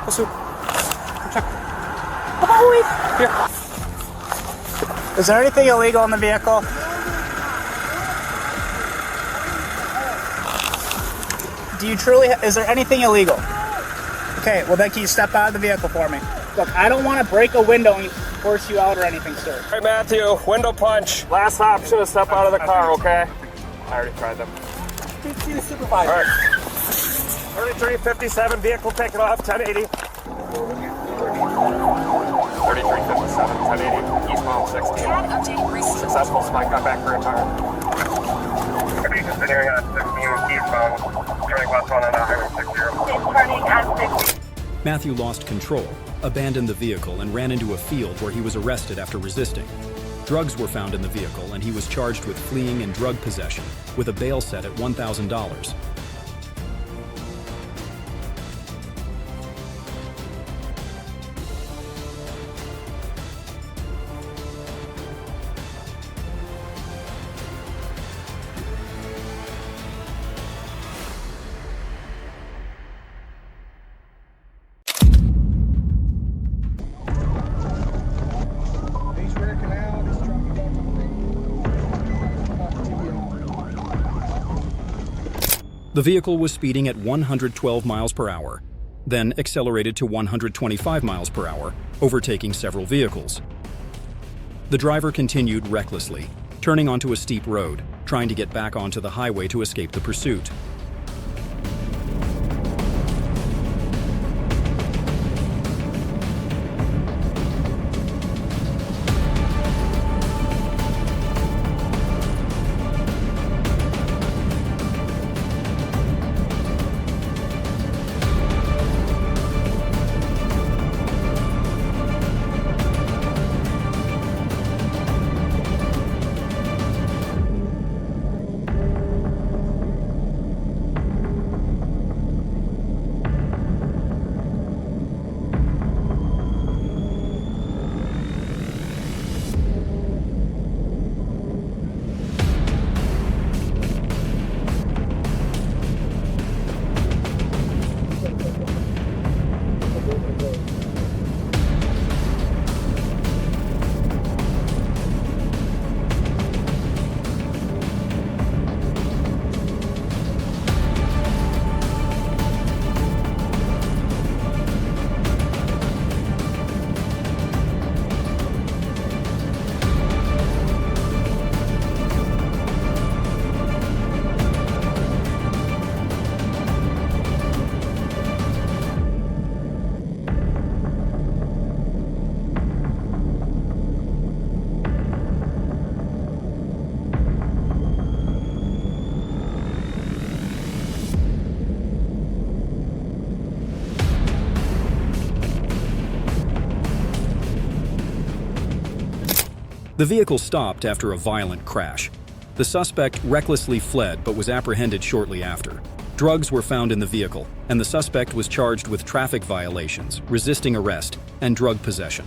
Closer. Check. Oh, here. Is there anything illegal in the vehicle? Do you truly, is there anything illegal? Okay, well then can you step out of the vehicle for me? Look, I don't want to break a window and force you out or anything, sir. Hey, Matthew, window punch. Last option is step out of the car, okay? I already tried them. Speak to the supervisor. All right. 3357, vehicle taken off, 1080. 3357, 1080, eastbound 16. Successful spike, got back for a tire. Continuing on 16 eastbound, turning west on Highway 60. Matthew lost control, abandoned the vehicle, and ran into a field where he was arrested after resisting. Drugs were found in the vehicle, and he was charged with fleeing and drug possession, with a bail set at $1,000. The vehicle was speeding at 112 miles per hour, then accelerated to 125 miles per hour, overtaking several vehicles. The driver continued recklessly, turning onto a steep road, trying to get back onto the highway to escape the pursuit. The vehicle stopped after a violent crash. The suspect recklessly fled but was apprehended shortly after. Drugs were found in the vehicle, and the suspect was charged with traffic violations, resisting arrest, and drug possession.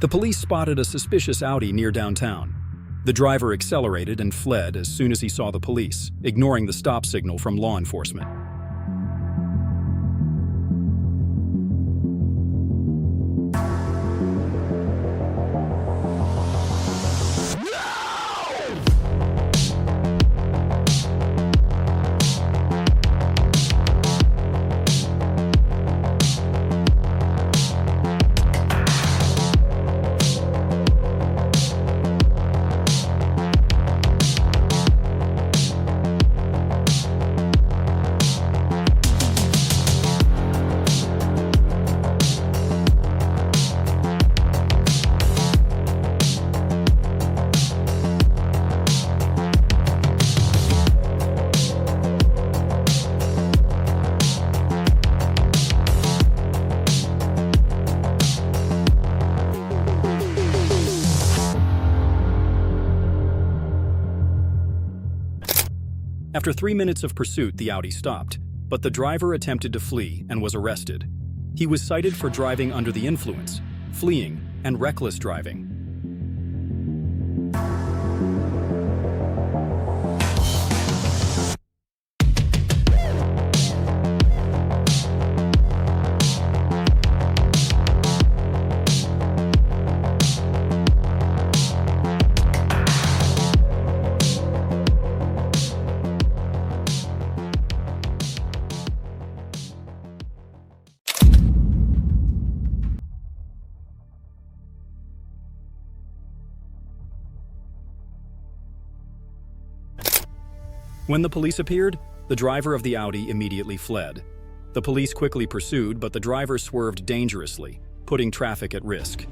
The police spotted a suspicious Audi near downtown. The driver accelerated and fled as soon as he saw the police, ignoring the stop signal from law enforcement. After 3 minutes of pursuit, the Audi stopped, but the driver attempted to flee and was arrested. He was cited for driving under the influence, fleeing, and reckless driving. When the police appeared, the driver of the Audi immediately fled. The police quickly pursued, but the driver swerved dangerously, putting traffic at risk.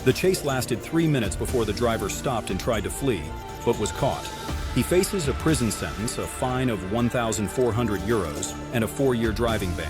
The chase lasted 3 minutes before the driver stopped and tried to flee, but was caught. He faces a prison sentence, a fine of €1,400, and a 4-year driving ban.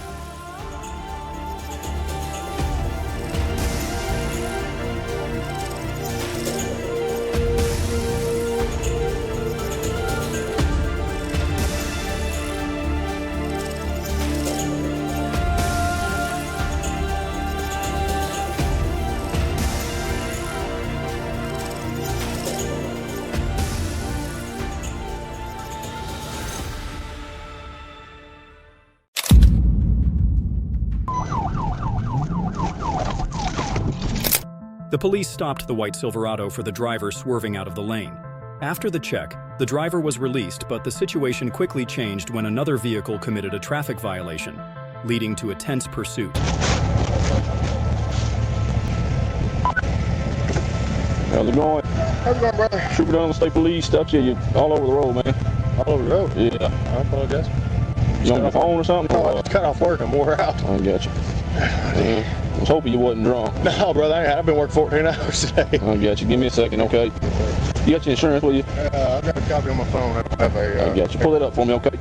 The police stopped the white Silverado for the driver swerving out of the lane. After the check, the driver was released, but the situation quickly changed when another vehicle committed a traffic violation, leading to a tense pursuit. How's it going? How's it going, brother? Trooper down the state police stops you. You're all over the road, man. All over the road? Yeah. I apologize. You on your phone or something? No, I just got off work. I'm wore out. I got you. I was hoping you wasn't drunk. No, brother. I've been working 14 hours today. I got you. Give me a second, okay? You got your insurance with you? I've got a copy on my phone. I have a, I got you. Pull it up for me, okay?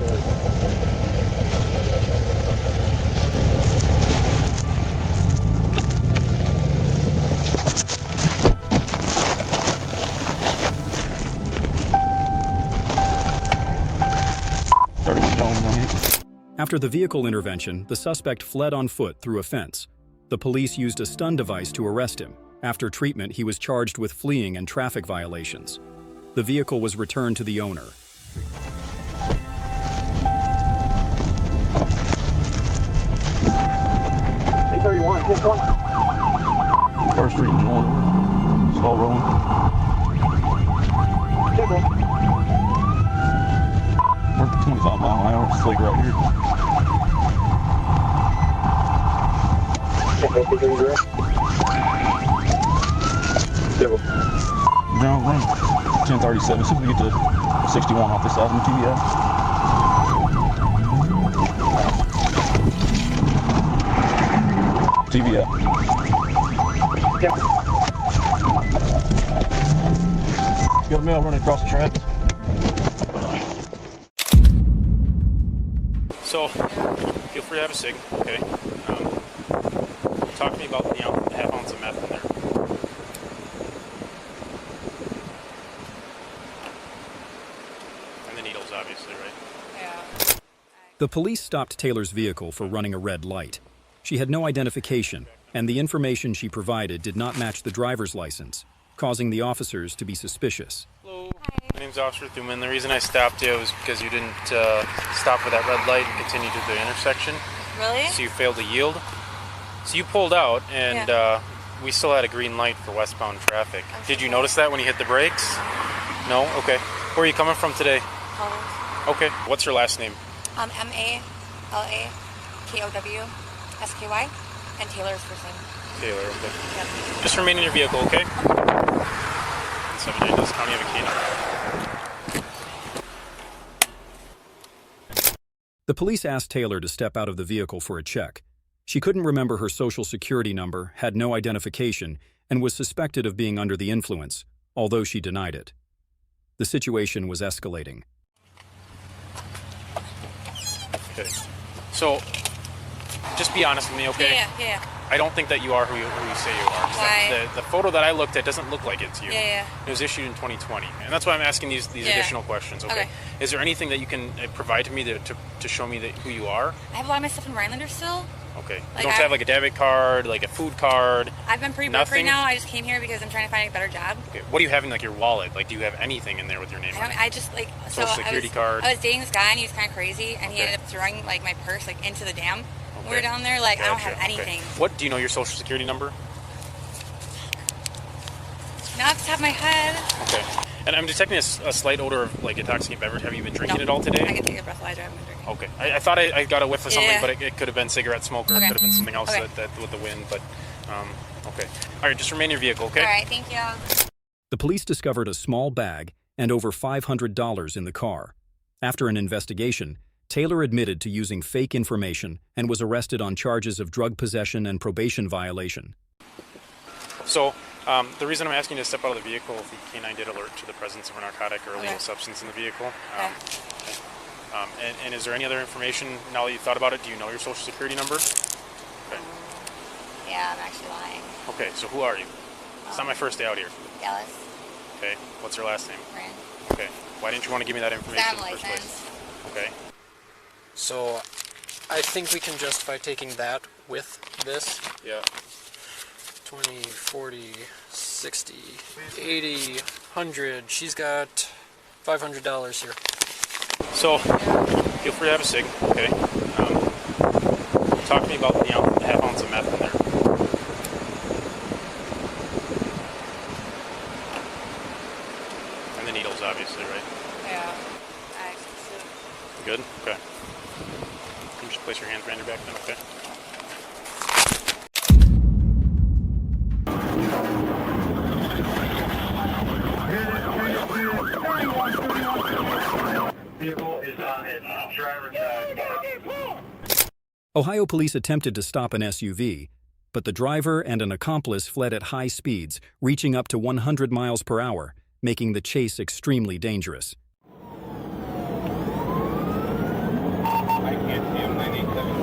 After the vehicle intervention, the suspect fled on foot through a fence. The police used a stun device to arrest him. After treatment, he was charged with fleeing and traffic violations. The vehicle was returned to the owner. A31, hit one. First Street in order. Slow rolling. Hit one. We're 25 mile an hour. It's like right here. No, run 1037. See if we get to 61 off this side of the TVI. TVI. Got a male running across the track. So, feel free to have a cig, okay? Talk to me about, the half ounce of meth in there. And the needles, obviously, right? Yeah. The police stopped Taylor's vehicle for running a red light. She had no identification, and the information she provided did not match the driver's license, causing the officers to be suspicious. Hello. My name's Officer Thuman. The reason I stopped you was because you didn't stop for that red light and continue to the intersection. Really? So you failed to yield. So you pulled out, and we still had a green light for westbound traffic. Did you notice that when you hit the brakes? No? Okay. Where are you coming from today? Hollis. Okay. What's your last name? M-A-L-A-K-O-W-S-K-Y, and Taylor's first name. Taylor, okay. Yep. Just remain in your vehicle, okay? 79 does County have a K-number. The police asked Taylor to step out of the vehicle for a check. She couldn't remember her social security number, had no identification, and was suspected of being under the influence, although she denied it. The situation was escalating. Okay. So, just be honest with me, okay? Yeah. I don't think that you are who you say you are. Why? The photo that I looked at doesn't look like it's you. Yeah. It was issued in 2020. And that's why I'm asking these additional questions, okay? Is there anything that you can provide to me to show me who you are? I have a lot of my stuff in Rhinelander still. Okay. You don't have like a debit card, like a food card? I've been pretty broke right now. I just came here because I'm trying to find a better job. Okay. What do you have in like your wallet? Like, do you have anything in there with your name on it? I just like Social security card? I was dating this guy and he was kind of crazy and he ended up throwing like my purse like into the dam. When we were down there, like I don't have anything. Okay. What do you know your social security number? Not off the top of my head. Okay. And I'm detecting a slight odor of like intoxicating beverage. Have you been drinking it all today? I can take a breathalyzer. I haven't been drinking. Okay. I thought I got a whiff of something, but it could have been cigarette smoke or it could have been something else that with the wind. But okay. All right. Just remain in your vehicle, okay? All right. Thank you. The police discovered a small bag and over $500 in the car. After an investigation, Taylor admitted to using fake information and was arrested on charges of drug possession and probation violation. So, The reason I'm asking you to step out of the vehicle, the canine did alert to the presence of a narcotic or illegal substance in the vehicle. And is there any other information, now that you've thought about it, do you know your social security number? Okay. Yeah, I'm actually lying. Okay, so who are you? It's not my first day out here. Dallas. Okay, what's your last name? Rand. Okay, why didn't you want to give me that information in the Family first place? Okay. So, I think we can justify taking that with this. Yeah. 20, 40, 60, 80, 100. She's got $500 here. So, feel free to have a cig, okay? Talk to me about the half ounce of meth in there. And the needles, obviously, right? Yeah. Actually, so. Good? Okay. You can just place your hands behind your back then, okay? Vehicle is on its driver's side. Ohio police attempted to stop an SUV, but the driver and an accomplice fled at high speeds, reaching up to 100 miles per hour, making the chase extremely dangerous. I can't see him, 987.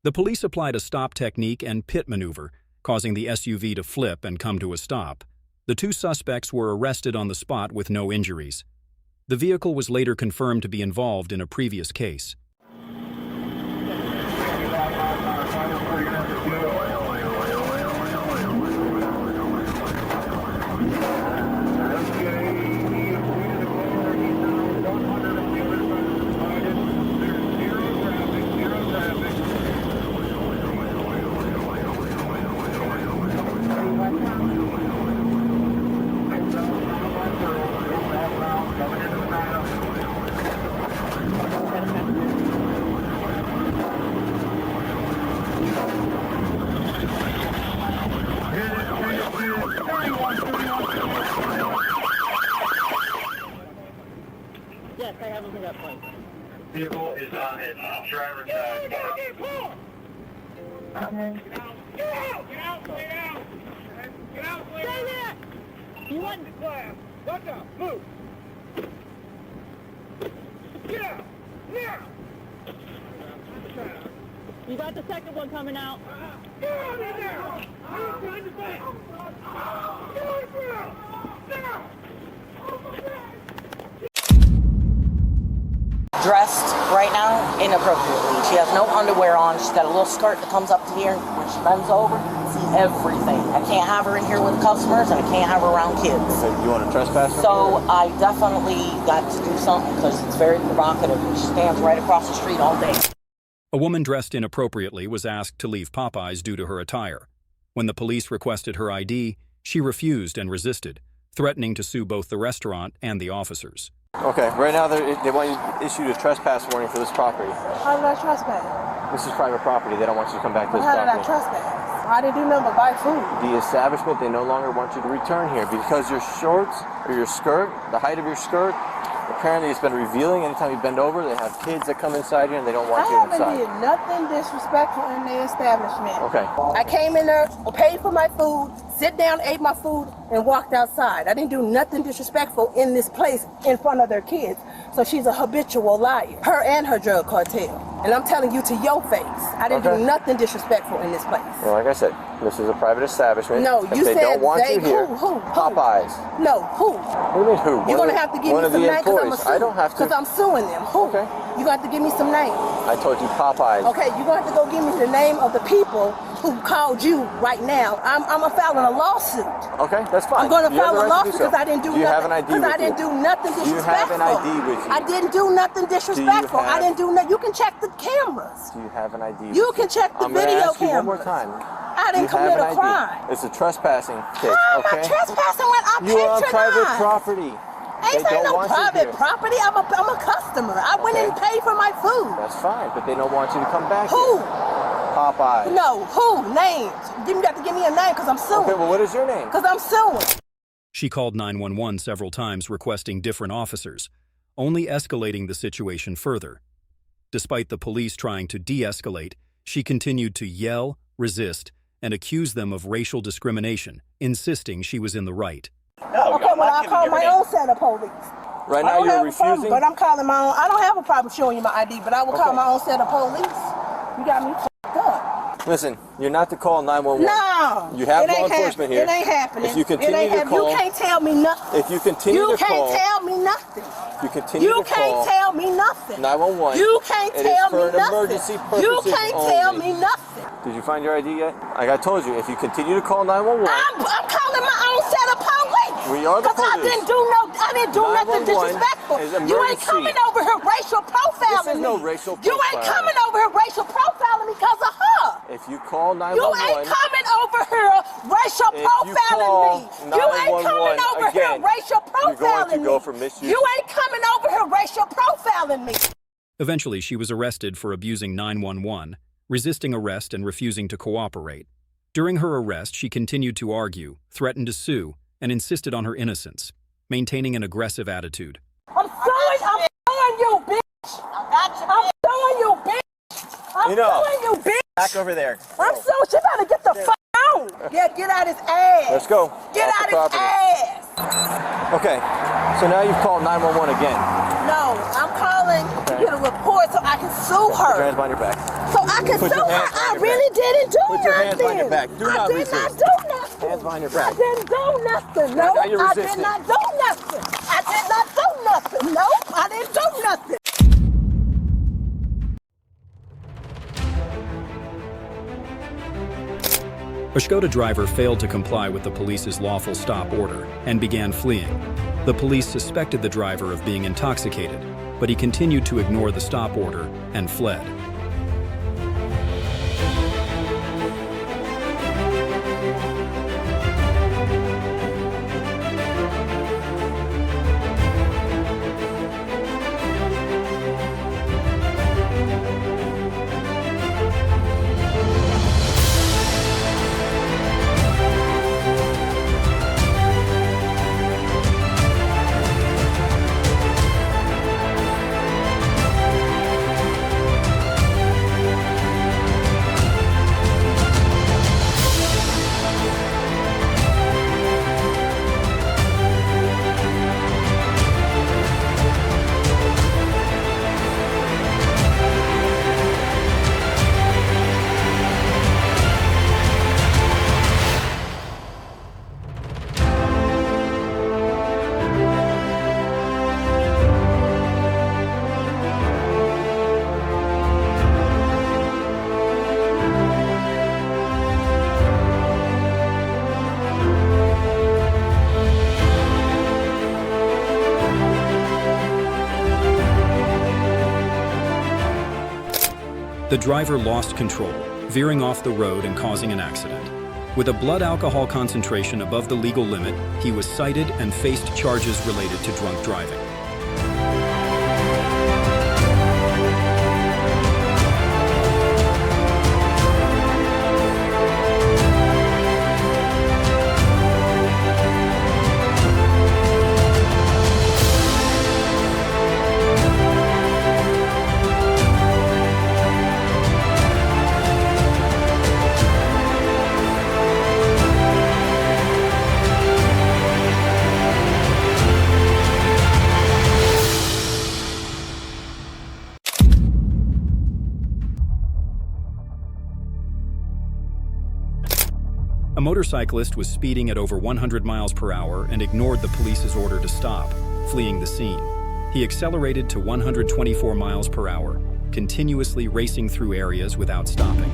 The police applied a stop technique and pit maneuver, causing the SUV to flip and come to a stop. The two suspects were arrested on the spot with no injuries. The vehicle was later confirmed to be involved in a previous case. Yes, I have him in that place. Vehicle is on its driver's side. Get out! Get out! Get out! Get out! Stay there! You want the class? Watch out! Move! Get out! Now! You got the second one coming out. Get out of there! I'm trying to fight! Get out of here! Now! Dressed right now inappropriately. She has no underwear on. She's got a little skirt that comes up to here. When she bends over, you can see everything. I can't have her in here with customers, and I can't have her around kids. So you want to trespass? So I definitely got to do something because it's very provocative. She stands right across the street all day. A woman dressed inappropriately was asked to leave Popeyes due to her attire. When the police requested her ID, she refused and resisted, threatening to sue both the restaurant and the officers. Okay, right now they want you issued a trespass warning for this property. How did I trespass? This is private property. They don't want you to come back to this How did I property. trespass? I didn't do nothing but buy food. The establishment, they no longer want you to return here because your shorts or your skirt, the height of your skirt, apparently it's been revealing. Anytime you bend over, they have kids that come inside here and they don't want you inside. I haven't did nothing disrespectful in the establishment. Okay. I came in there, paid for my food, sit down, ate my food, and walked outside. I didn't do nothing disrespectful in this place in front of their kids. So she's a habitual liar. Her and her drug cartel. And I'm telling you to your face, I didn't do nothing disrespectful in this place. Well, like I said, this is a private establishment. No, if you they said don't want you here, who? Popeyes. No, who? What do you mean who? You're going to have to give me some names because I don't have to. Because I'm suing them. Who? Okay. You're going to have to give me some names. I told you Popeyes. Okay, you're going to have to go give me the name of the people who called you right now. I'm filing a lawsuit. Okay, that's fine. I'm going to You have file the a right to lawsuit do so. because I didn't do Do you have nothing. an ID Because with I didn't you? do nothing Do you disrespectful. have an ID with you? I didn't do nothing disrespectful. I didn't do nothing. You can check the cameras. Do you have an ID? You can check the video ask you cameras. one more time. I didn't commit a crime. It's a trespassing case, How am okay? I trespassing when I You are on private patronize? property. Ain't They don't no want you private here. property. I'm a customer. I went and paid for my food. That's fine, but they don't want you to come back Who? here. Popeyes. No, who? Names. You got to give me a name because I'm suing. Okay, well, what is your name? Because I'm suing. She called 911 several times requesting different officers, only escalating the situation further. Despite the police trying to de-escalate, she continued to yell, resist, and accuse them of racial discrimination, insisting she was in the right. Okay, well, I'll call my own set of police. Right now you're refusing? But I'm calling my own. I don't have a problem showing you my ID, but I will call my own set of police. You got me f***ed up. Listen, you're not to call 911. No. You have it ain't law enforcement happen. here. It ain't happening. If you continue it ain't to happen. call, you can't tell me nothing. if you continue you to call, can't tell me nothing. you continue You to can't call tell me nothing. 911. You can't It tell is for me an nothing. emergency purposes You can't tell only. me nothing. Did you find your ID yet? Like I told you, if you continue to call 911, I'm calling my own set of police. We are the Because I police. didn't do nothing 911 disrespectful. is You ain't emergency. coming over here racial profiling This is no me. racial You ain't profiling. coming over here racial profiling me because of her. if you call 911, You ain't coming over here racial If you profiling call me. You ain't coming 911 over here again, racial you're going to profiling go me. for misuse. You ain't coming over here racial profiling me. Eventually, she was arrested for abusing 911, resisting arrest and refusing to cooperate. During her arrest, she continued to argue, threatened to sue, and insisted on her innocence, maintaining an aggressive attitude. I'm suing you, bitch. I'm suing you, bitch. I'm suing you, bitch. Back over there. I'm suing. She better get the fuck on. Yeah, get out his ass. Let's go. Get Off out the his property. ass. Okay, so now you've called 911 again. No, I'm calling to get a report so I can sue Put your her. hands behind your back. So I can Put sue your her. hands behind I your really back. didn't do Put your nothing. hands behind your back. Do not I did resist. not do nothing. Hands behind your I back. didn't do nothing. No, Now you're I did resisting. not do nothing. I did not do nothing. No, I didn't do nothing. A Skoda driver failed to comply with the police's lawful stop order and began fleeing. The police suspected the driver of being intoxicated, but he continued to ignore the stop order and fled. The driver lost control, veering off the road and causing an accident. With a blood alcohol concentration above the legal limit, he was cited and faced charges related to drunk driving. A motorcyclist was speeding at over 100 miles per hour and ignored the police's order to stop, fleeing the scene. He accelerated to 124 miles per hour, continuously racing through areas without stopping.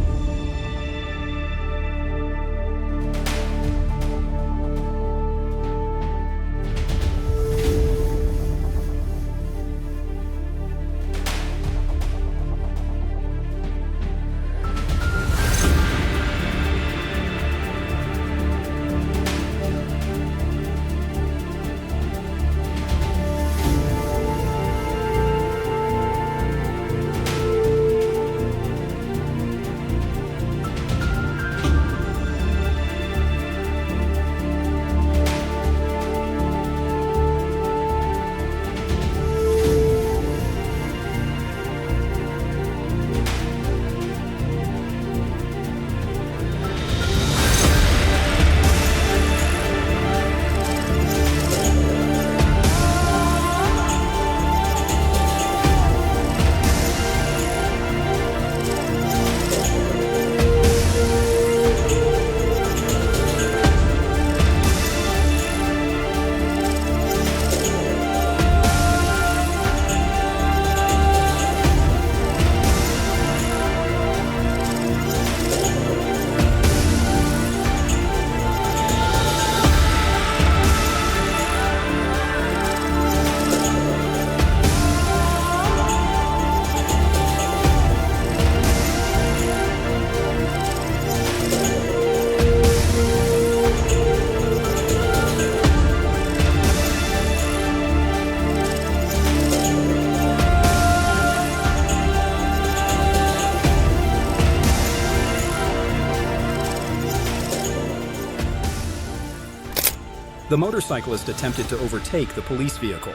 The motorcyclist attempted to overtake the police vehicle,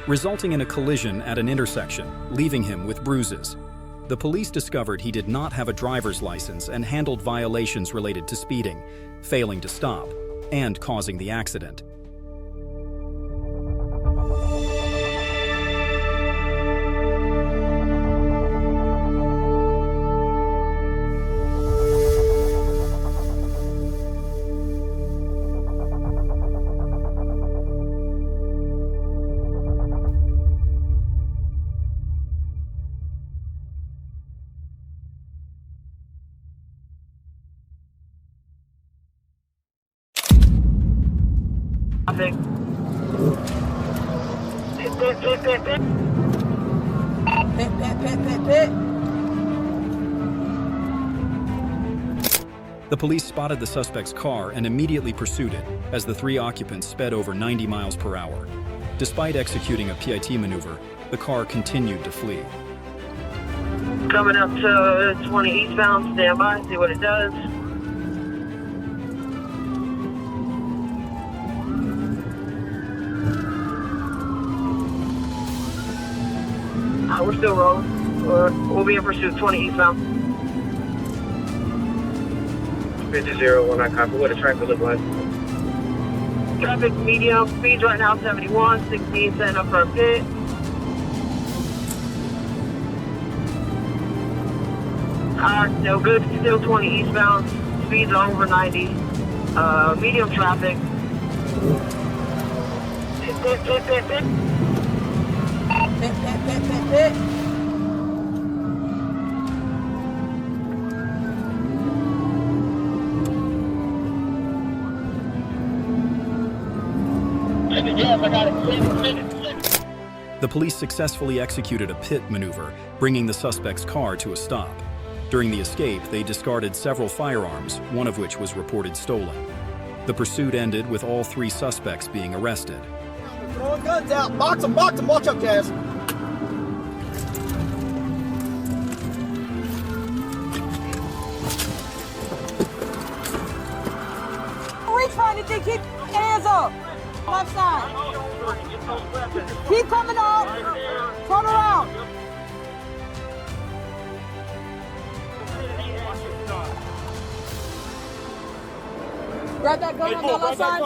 resulting in a collision at an intersection, leaving him with bruises. The police discovered he did not have a driver's license and handled violations related to speeding, failing to stop, and causing the accident. Pit. The police spotted the suspect's car and immediately pursued it as the three occupants sped over 90 miles per hour. Despite executing a PIT maneuver, the car continued to flee. Coming up to 20 eastbound, stand by, see what it does. We're still rolling. We'll be in pursuit 20 eastbound. 50-1, I copy. What does traffic look like? Traffic medium, speeds right now 71, 16 setting up for a pit. No good, still 20 eastbound, speeds are over 90. Medium traffic. Pit. The police successfully executed a pit maneuver, bringing the suspect's car to a stop. During the escape, they discarded several firearms, one of which was reported stolen. The pursuit ended with all three suspects being arrested. Throwing guns out. Box them, watch up, guys. We're trying to keep hands up. Left side. Keep coming up. Turn around. Grab that gun on the left side.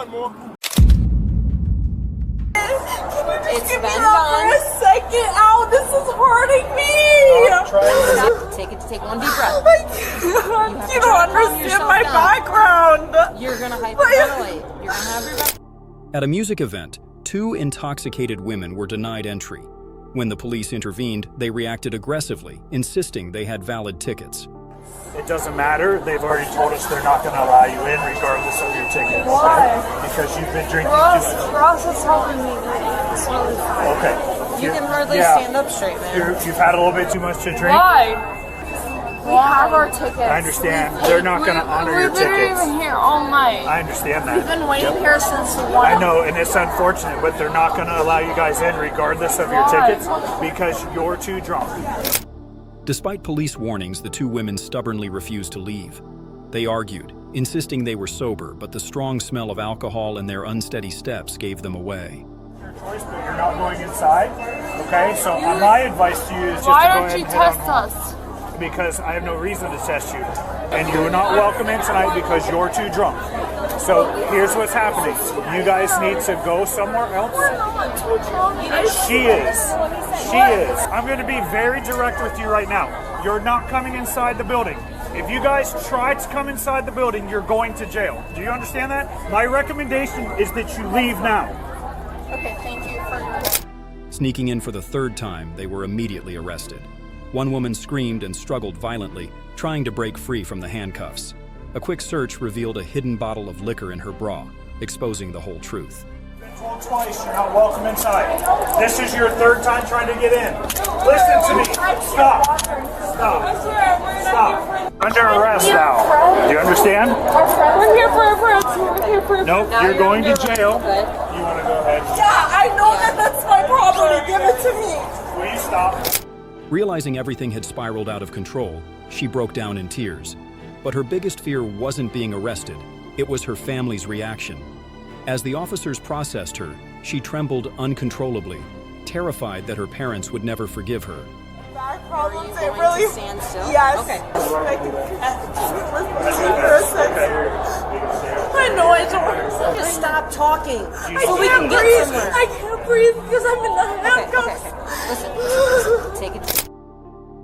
It's been for a second. Ow, this is hurting me. Take one deep breath. You don't understand my background. You're going to hyperventilate. You're going to have your... At a music event, 2 intoxicated women were denied entry. When the police intervened, they reacted aggressively, insisting they had valid tickets. It doesn't matter. They've already told us they're not going to allow you in regardless of your ticket. Why? Because you've been drinking Ross is helping me. It's totally fine. Okay. You can hardly stand up straight, man. You've had a little bit too much to drink? Why? We have our tickets. I understand. They're not going to honor your tickets. We've been here all night. I understand that. We've been waiting here since 1. I know, and it's unfortunate, but they're not going to allow you guys in regardless of your tickets because you're too drunk. Despite police warnings, the 2 women stubbornly refused to leave. They argued, insisting they were sober, but the strong smell of alcohol and their unsteady steps gave them away. Your choice, but you're not going inside. Okay, so my advice to you is just to go ahead and Why don't you test us? Because I have no reason to test you. And you're not welcome in tonight because you're too drunk. So here's what's happening. You guys need to go somewhere else. She is. She is. I'm going to be very direct with you right now. You're not coming inside the building. If you guys try to come inside the building, you're going to jail. Do you understand that? My recommendation is that you leave now. Okay, thank you for your... Sneaking in for the 3rd time, they were immediately arrested. One woman screamed and struggled violently, trying to break free from the handcuffs. A quick search revealed a hidden bottle of liquor in her bra, exposing the whole truth. You've been told twice you're not welcome inside. This is your 3rd time trying to get in. Listen to me. Stop. Stop. Stop. Under arrest now. Do you understand? We're here for our friends. We're here for our friends. Nope, you're going to jail. You want to go ahead? Yeah, I know that's my property. Give it to me. Will you stop? Realizing everything had spiraled out of control, she broke down in tears. But her biggest fear wasn't being arrested, it was her family's reaction. As the officers processed her, she trembled uncontrollably, terrified that her parents would never forgive her. Back problems, Are you going really... to stand still? Yes. Okay. I know I don't. Just stop talking So we can get somewhere. I can't breathe because I'm in the handcuffs. Listen, take it.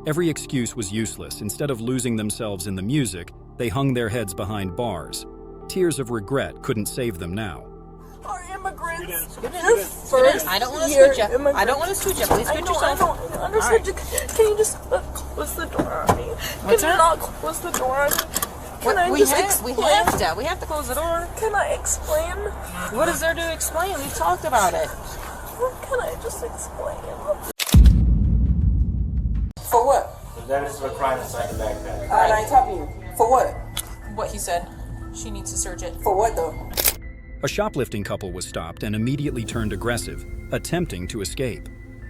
Every excuse was useless. Instead of losing themselves in the music, they hung their heads behind bars. Tears of regret couldn't save them now. Our immigrants. I don't want to switch you. I don't want to switch you. Please switch yourself. I don't understand. Right. Can you just close the door on me? What's Can you not close the door on me? We have to close the door. Can I explain? What is there to explain? We've talked about it. Can I just explain? For what? That is a crime inside the backpack. I ain't talking to you. For what? What he said. She needs to search it. For what though? A shoplifting couple was stopped and immediately turned aggressive, attempting to escape.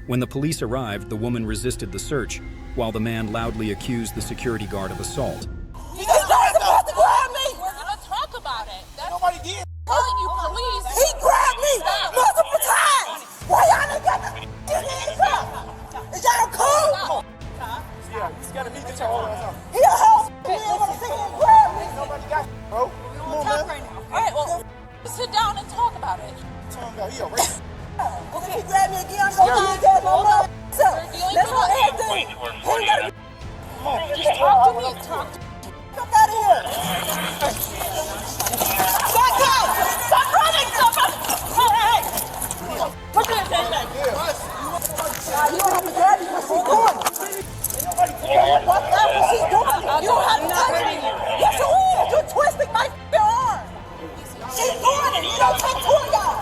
When the police arrived, the woman resisted the search, while the man loudly accused the security guard of assault. He's not supposed to grab me! We're gonna talk about it. Nobody did. Telling you, police. He grabbed me multiple times! Why y'all done got the hands up? Is y'all cool? Yeah, he's gotta meet the child. He a hoe! He ain't gonna sit here and grab me! Nobody got you, bro. Talk right now. Alright, well, sit down and talk about it. He a racist. If he grab me again, I'm gonna get my mother. That's what everything. He ain't gotta be. Just talk to me. Talk to me. Come out of here. Back up. Stop running. Stop running. Hey. Put your hand back. You don't have to grab me because she's doing it. What else is she doing? You don't have to touch me. Yes, you is. You're twisting my arm. She's doing it. You don't take two of y'all.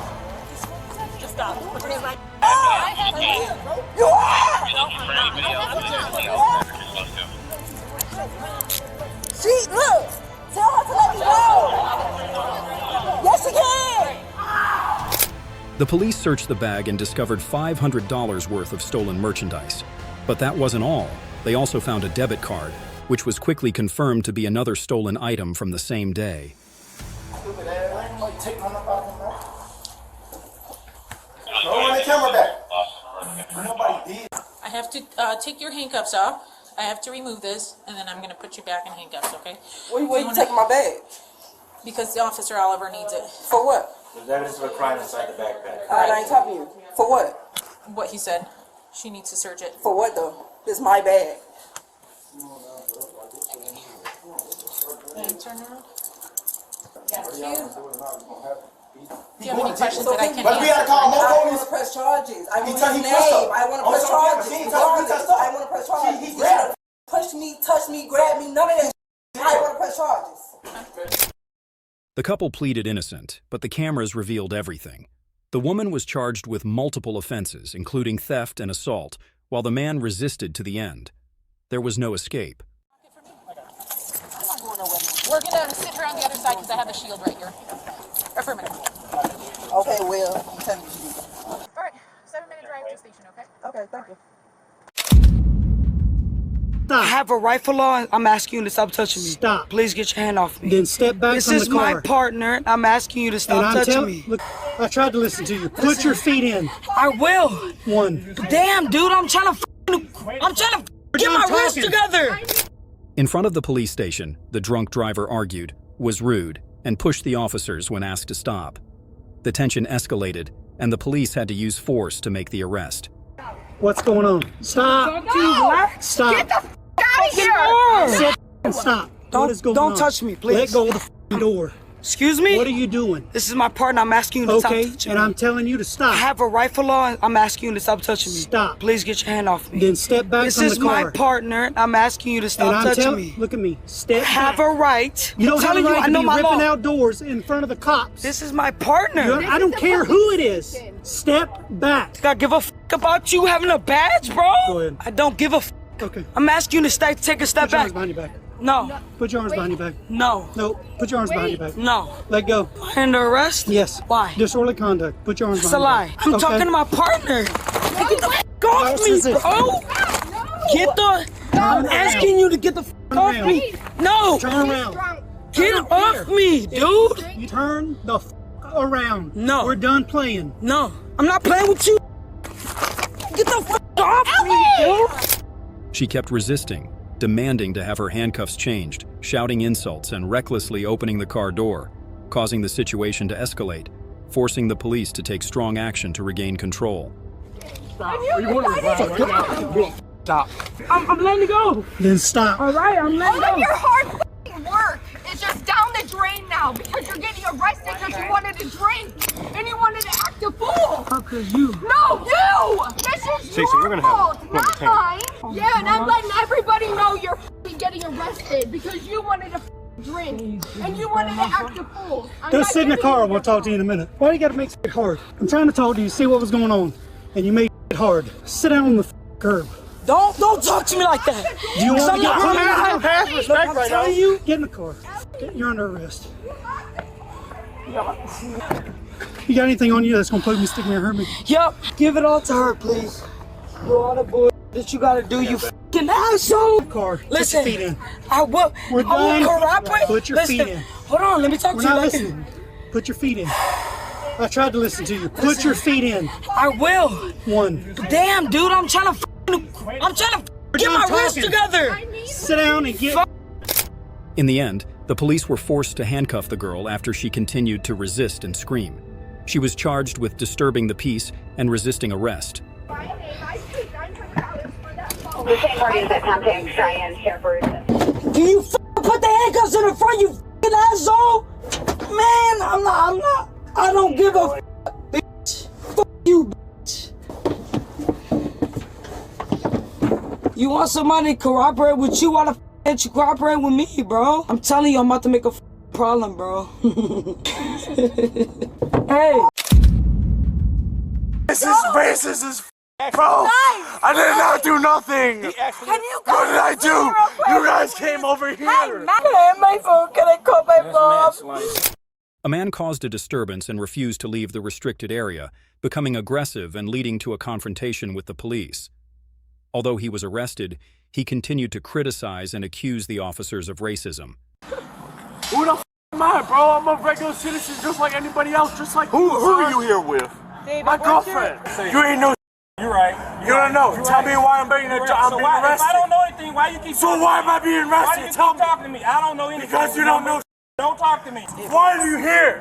Just stop. Put your hand right. You are. She, look. Tell her to let me go. Yes, she can. The police searched the bag and discovered $500 worth of stolen merchandise. But that wasn't all. They also found a debit card, which was quickly confirmed to be another stolen item from the same day. I have to take your handcuffs off. I have to remove this, and then I'm going to put you back in handcuffs, okay? Why you taking my bag? Because the Officer Oliver needs it. For what? That is a crime inside the backpack. I ain't talking to you. For what? What he said. She needs to search it. For what though? This is my bag. Can you turn around? Do you have any questions that I can But we gotta call more I police. want to press charges. I want He his touched name. her. I want to Oh, press so charges. he touched her. I want to press charges. He grabbed her. Push me, touch me, grab me, none of that. I want to press charges. The couple pleaded innocent, but the cameras revealed everything. The woman was charged with multiple offenses, including theft and assault, while the man resisted to the end. There was no escape. We're going to sit here on the other side because I have a shield right here. Affirmative. Okay, Will. You tell me what you do. All right, 7-minute drive to the station, okay? Okay, thank you. I have a rifle on. I'm asking you to stop touching me. Stop. Please get your hand off me. Then step back this from the is car. my partner. I'm asking you to stop touching me. Look, I tried to listen to you. Put your feet in. I will. One. Damn, dude, I'm trying to get my wrist together. In front of the police station, the drunk driver argued, was rude, and pushed the officers when asked to stop. The tension escalated, and the police had to use force to make the arrest. What's going on? Stop. No. Stop. Get the f out of here. Sit and stop. What is going on? Don't touch me, please. Let go of the door. Excuse me? What are you doing? This is my partner. I'm asking you to stop touching me. And I'm telling you to stop. I have a rifle on. I'm asking you to stop touching me. Stop. Please get your hand off me. Then step back this from the is car. my partner. I'm asking you to stop touching me. Look at me. Step I have back. a right. You don't have a right to be ripping law. out doors in front of the cops. This is my partner. I don't care who it is. Step back. I give a f about you having a badge, bro. Go ahead. I don't give a f. Okay. I'm asking you to take a step Put your back. arms behind your back. No. Put your arms behind your back. No. No. Put your arms behind your back. No. Let go. Under arrest? Yes. Why? Disorderly conduct. Put your arms It's a behind lie. your I'm back. talking to my partner. Get the f off me, bro. Get the. I'm asking you to get the f off me. No. Turn around. Get off me, dude. You turn the f around. No. We're done playing. No. I'm not playing with you. Get the f off me, dude. She kept resisting, demanding to have her handcuffs changed, shouting insults and recklessly opening the car door, causing the situation to escalate, forcing the police to take strong action to regain control. Stop. I'm letting it go. Then stop. All right, I'm letting All go. of your hard work is just down the drain now because you're getting arrested because you wanted to drink and you wanted to act a fool. How could you? No, you! This is your fault, not mine. Yeah, and I'm letting everybody know you're getting arrested because you wanted to drink and you wanted to act a fool. Just sit in the car and we'll talk to you in a minute. Why do you gotta make it hard? I'm trying to talk to you, see what was going on, and you made it hard. Sit down on the curb. Don't talk to me like that. Do you want to get I'm telling you, get in the car. You're under arrest. You got anything on you that's gonna poke me, stick me, or hurt me? Yup. Give it all to her, please. Do all the bull that you gotta do, you fucking asshole. Car. Listen, Put your feet in. I will cooperate. Put your Listen, feet in. hold on, let me talk We're to you. not listening. Put your feet in. I tried to listen to you. Put your feet in. I will. One. Damn, dude, I'm trying to get my wrist together. Sit down and get. In the end, the police were forced to handcuff the girl after she continued to resist and scream. She was charged with disturbing the peace and resisting arrest. The same parties that Tom, Cheyenne, Shepherd. Can you put the handcuffs in the front, you fucking asshole? Man, I'm not. I don't give a bitch. Fuck you, bitch. You want somebody to cooperate with you? Why the ain't you cooperate with me, bro? I'm telling you, I'm about to make a problem, bro. Hey. This is racist as bro. I did not do nothing. What did I do? You guys came over here. Hey, my phone. Can I call my mom? A man caused a disturbance and refused to leave the restricted area, becoming aggressive and leading to a confrontation with the police. Although he was arrested, he continued to criticize and accuse the officers of racism. Who the f am I, bro? I'm a regular citizen just like anybody else, just like who are you here with? David, my girlfriend. You ain't no. You're right. You don't know. Tell me why I'm being arrested. If I don't know anything, why you keep? So why am I being arrested? Why do you keep talking to me? I don't know anything. Because you don't know. Don't talk to me. Why are you here?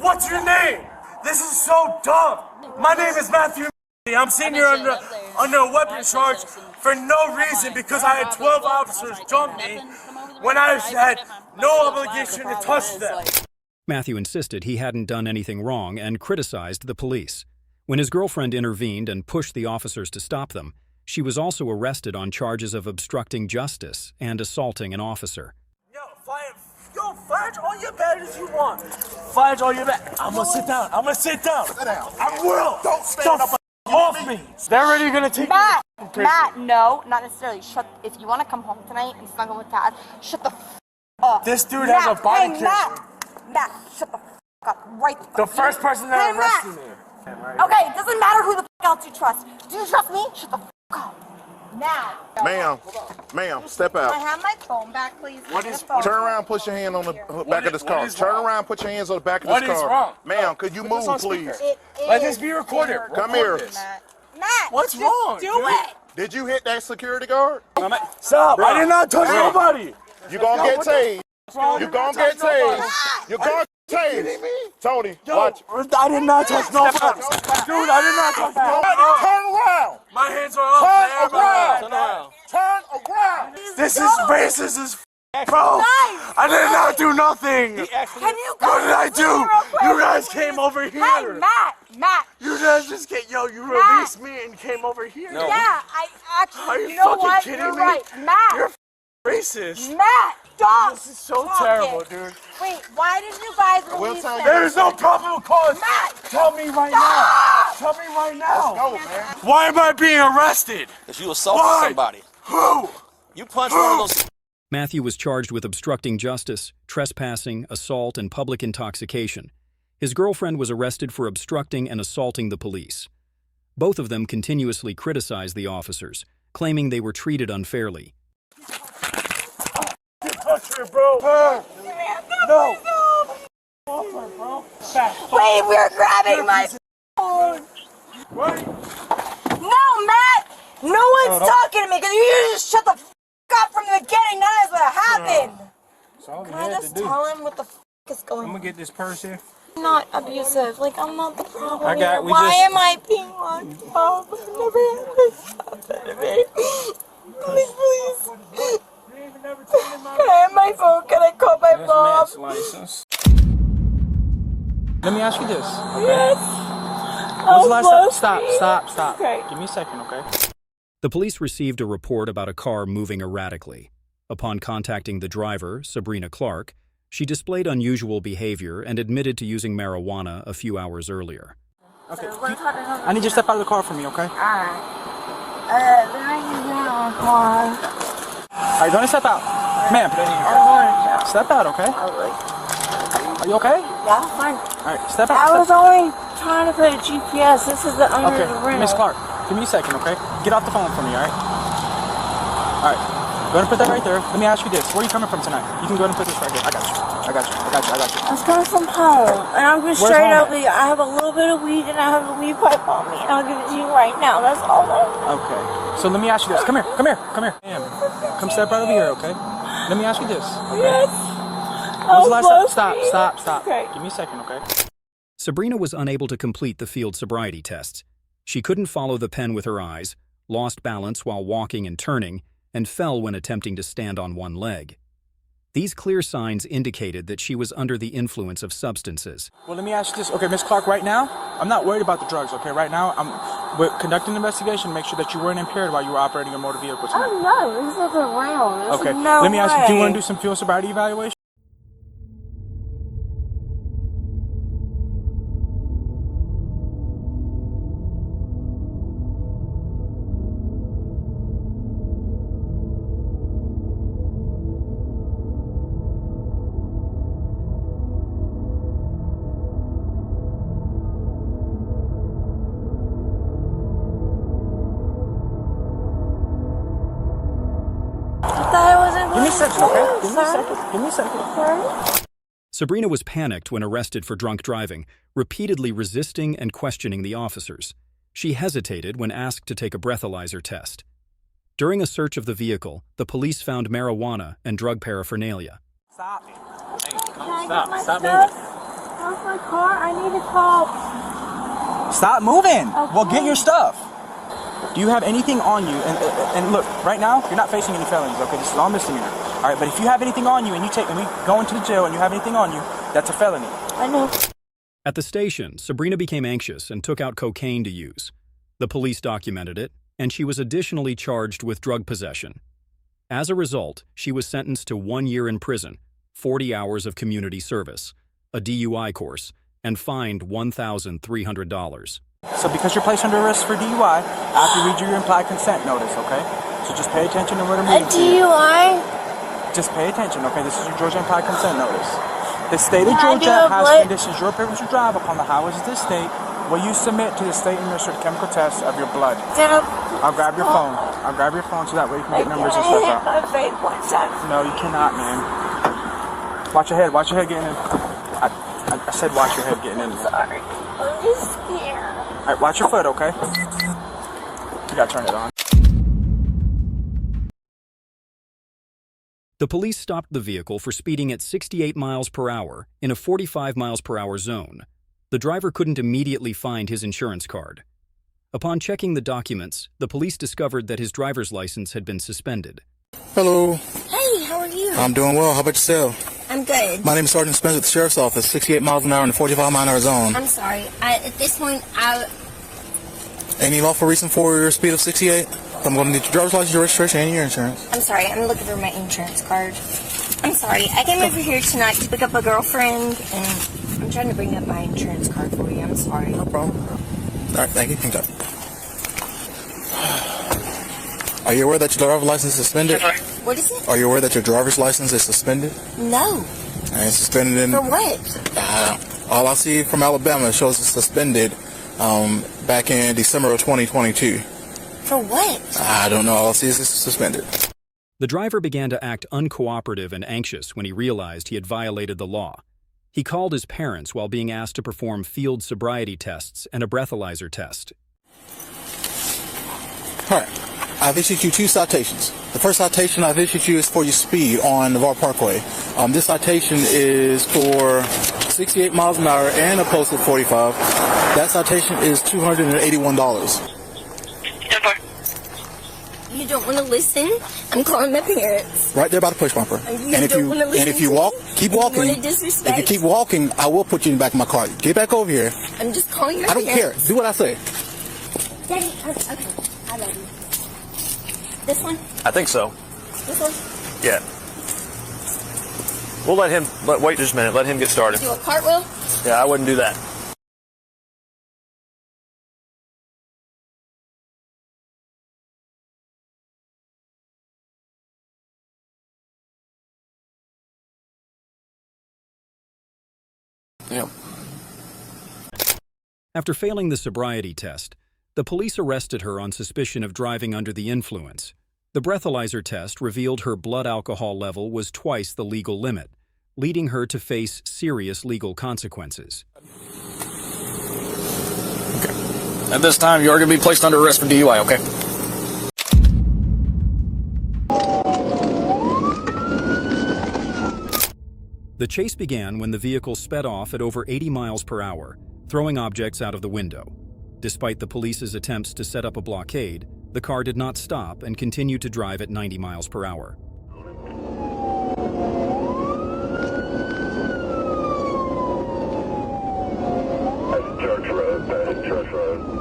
What's your name? This is so dumb. My name is Matthew. I'm sitting here under a weapon charge for no reason because I had 12 officers jump me when I had no obligation to touch them. Matthew insisted he hadn't done anything wrong and criticized the police. When his girlfriend intervened and pushed the officers to stop them, she was also arrested on charges of obstructing justice and assaulting an officer. Fudge all your badges you want. Fudge all your badges. I'm gonna sit down. Sit down. I will. Don't stand up off me. They're already gonna take Matt, no, not necessarily. If you want to come home tonight and snuggle with Dad, shut the f up. This dude has a body cam. Matt, shut the f up right the first person that arrested me. Okay, it doesn't matter who the f else you trust. Do you trust me? Shut the f up. Now. Ma'am, step out. Can I have my phone back, please? Turn around, put your hand on the back of this car. Turn around, put your hands on the back of this car. What is wrong? Ma'am, could you move, please? Let this be recorded. Come here. Matt, what's wrong? Do it. Did you hit that security guard? Stop. I did not touch nobody. You gonna get tased. You gonna get tased. You gonna get tased. Tony, watch. I did not touch nobody. Dude, I did not touch nobody. Turn around. My hands are up. Turn around. This is racist as bro. I did not do nothing. Can you What did I do? You guys came over here. Hey, Matt. You guys just you released me and came over here. No. Yeah, I actually. Are you know fucking what? kidding You're me? right, Matt. You're racist. Matt, stop. This is so terrible, dude. Wait, why did you guys release him? There's no probable cause. Matt, tell me right now. Tell me right now. Let's go, man. Why am I being arrested? Because you assaulted somebody. Who? You punched one of those. Matthew was charged with obstructing justice, trespassing, assault, and public intoxication. His girlfriend was arrested for obstructing and assaulting the police. Both of them continuously criticized the officers, claiming they were treated unfairly. Touch her, bro. No. Wait, we're grabbing my phone. No, Matt. No one's talking to me because you just shut the f up from the beginning. None of this would have happened. Can I just tell him what the f is going on? I'm gonna get this purse here. I'm not abusive. Like, I'm not the problem. I got. Why am I being locked up? I've never had this happen to me. Please. Can I have my phone? Can I call my mom? License. Let me ask you this. Okay? Yes. When's the last time? Stop. Okay. Give me a second, okay? The police received a report about a car moving erratically. Upon contacting the driver, Sabrina Clark, she displayed unusual behavior and admitted to using marijuana a few hours earlier. Okay. I need you to step out of the car for me, okay? Alright. Alright, go ahead and step out. Ma'am, step out, okay? Are you okay? Yeah, I'm fine. Alright, step out. I was only trying to put a GPS. This is the under the rim. Miss Clark, give me a second, okay? Get off the phone for me, alright? Alright, go ahead and put that right there. Let me ask you this. Where are you coming from tonight? You can go ahead and put this right here. I got you. I was coming from home, and I'm just straight up. I have a little bit of weed, and I have a weed pipe on me, and I'll give it to you right now. That's all. Okay. So let me ask you this. Come here. Ma'am, come step right over here, okay? Let me ask you this. Okay? Yes. When's the last time? Stop. Okay. Give me a second, okay? Sabrina was unable to complete the field sobriety tests. She couldn't follow the pen with her eyes, lost balance while walking and turning, and fell when attempting to stand on one leg. These clear signs indicated that she was under the influence of substances. Well, let me ask you this. Okay, Miss Clark, right now, I'm not worried about the drugs, okay? Right now, we're conducting an investigation to make sure that you weren't impaired while you were operating a motor vehicle tonight. Oh, no. This is around. Okay, no let me ask you, do you want to do way. some field sobriety evaluation? Give me a second, okay? Give me a second. Sabrina was panicked when arrested for drunk driving, repeatedly resisting and questioning the officers. She hesitated when asked to take a breathalyzer test. During a search of the vehicle, the police found marijuana and drug paraphernalia. Stop. Stop moving. Off my car. I need to call. Stop moving. Okay. Well, get your stuff. Do you have anything on you? And look, right now, you're not facing any felonies, okay? This is all misdemeanor. All right, but if you have anything on you and we go into the jail and you have anything on you, that's a felony. I know. At the station, Sabrina became anxious and took out cocaine to use. The police documented it, and she was additionally charged with drug possession. As a result, she was sentenced to 1 year in prison, 40 hours of community service, a DUI course, and fined $1,300. So because you're placed under arrest for DUI, I have to read you your implied consent notice, okay? So just pay attention to what I'm reading to you. DUI? Just pay attention, okay? This is your Georgia implied consent notice. The state of Can I do Georgia a has blip? conditions your privilege to drive upon the highways of this state where you submit to the state-administered chemical tests of your blood. I'll grab your phone. I'll grab your phone so that way you can get numbers and stuff out. My vape one time. No, you cannot, man. Watch your head. Watch your head getting in. I said watch your head getting in. Sorry. I'm just scared. All right, watch your foot, okay? You gotta turn it on. The police stopped the vehicle for speeding at 68 miles per hour in a 45 miles per hour zone. The driver couldn't immediately find his insurance card. Upon checking the documents, the police discovered that his driver's license had been suspended. Hello. Hey, how are you? I'm doing well. How about yourself? I'm good. My name is Sergeant Spencer at the Sheriff's Office, 68 miles an hour in a 45 mile an hour zone. I'm sorry. At this point, Any lawful reason for your speed of 68? I'm going to need your driver's license, your registration, and your insurance. I'm sorry. I'm looking for my insurance card. I'm sorry. I came over here tonight to pick up a girlfriend, and I'm trying to bring up my insurance card for you. I'm sorry. No problem. All right, thank you. Hang tight. Are you aware that your driver's license is suspended? What is it? Are you aware that your driver's license is suspended? No. And it's suspended in... For what? All I see from Alabama shows it's suspended back in December of 2022. For what? I don't know. All I see is it's suspended. The driver began to act uncooperative and anxious when he realized he had violated the law. He called his parents while being asked to perform field sobriety tests and a breathalyzer test. All right. I've issued you 2 citations. The first citation I've issued you is for your speed on Navarre Parkway. This citation is for 68 miles an hour and a posted 45. That citation is $281. You don't want to listen? I'm calling my parents. Right there by the push bumper. You And if you walk, keep walking. You disrespect. If you keep walking, I will put you in the back of my car. Get back over here. I'm just calling my I don't care. parents. Do what I say. Daddy, okay. I love you. This one? I think so. This one? Yeah. We'll let him, wait just a minute, let him get started. Do a cartwheel? Yeah, I wouldn't do that. Yep. After failing the sobriety test, the police arrested her on suspicion of driving under the influence. The breathalyzer test revealed her blood alcohol level was twice the legal limit, leading her to face serious legal consequences. Okay. At this time, you are going to be placed under arrest for DUI, okay? The chase began when the vehicle sped off at over 80 miles per hour, throwing objects out of the window. Despite the police's attempts to set up a blockade, the car did not stop and continued to drive at 90 miles per hour. Church Road, Church Road.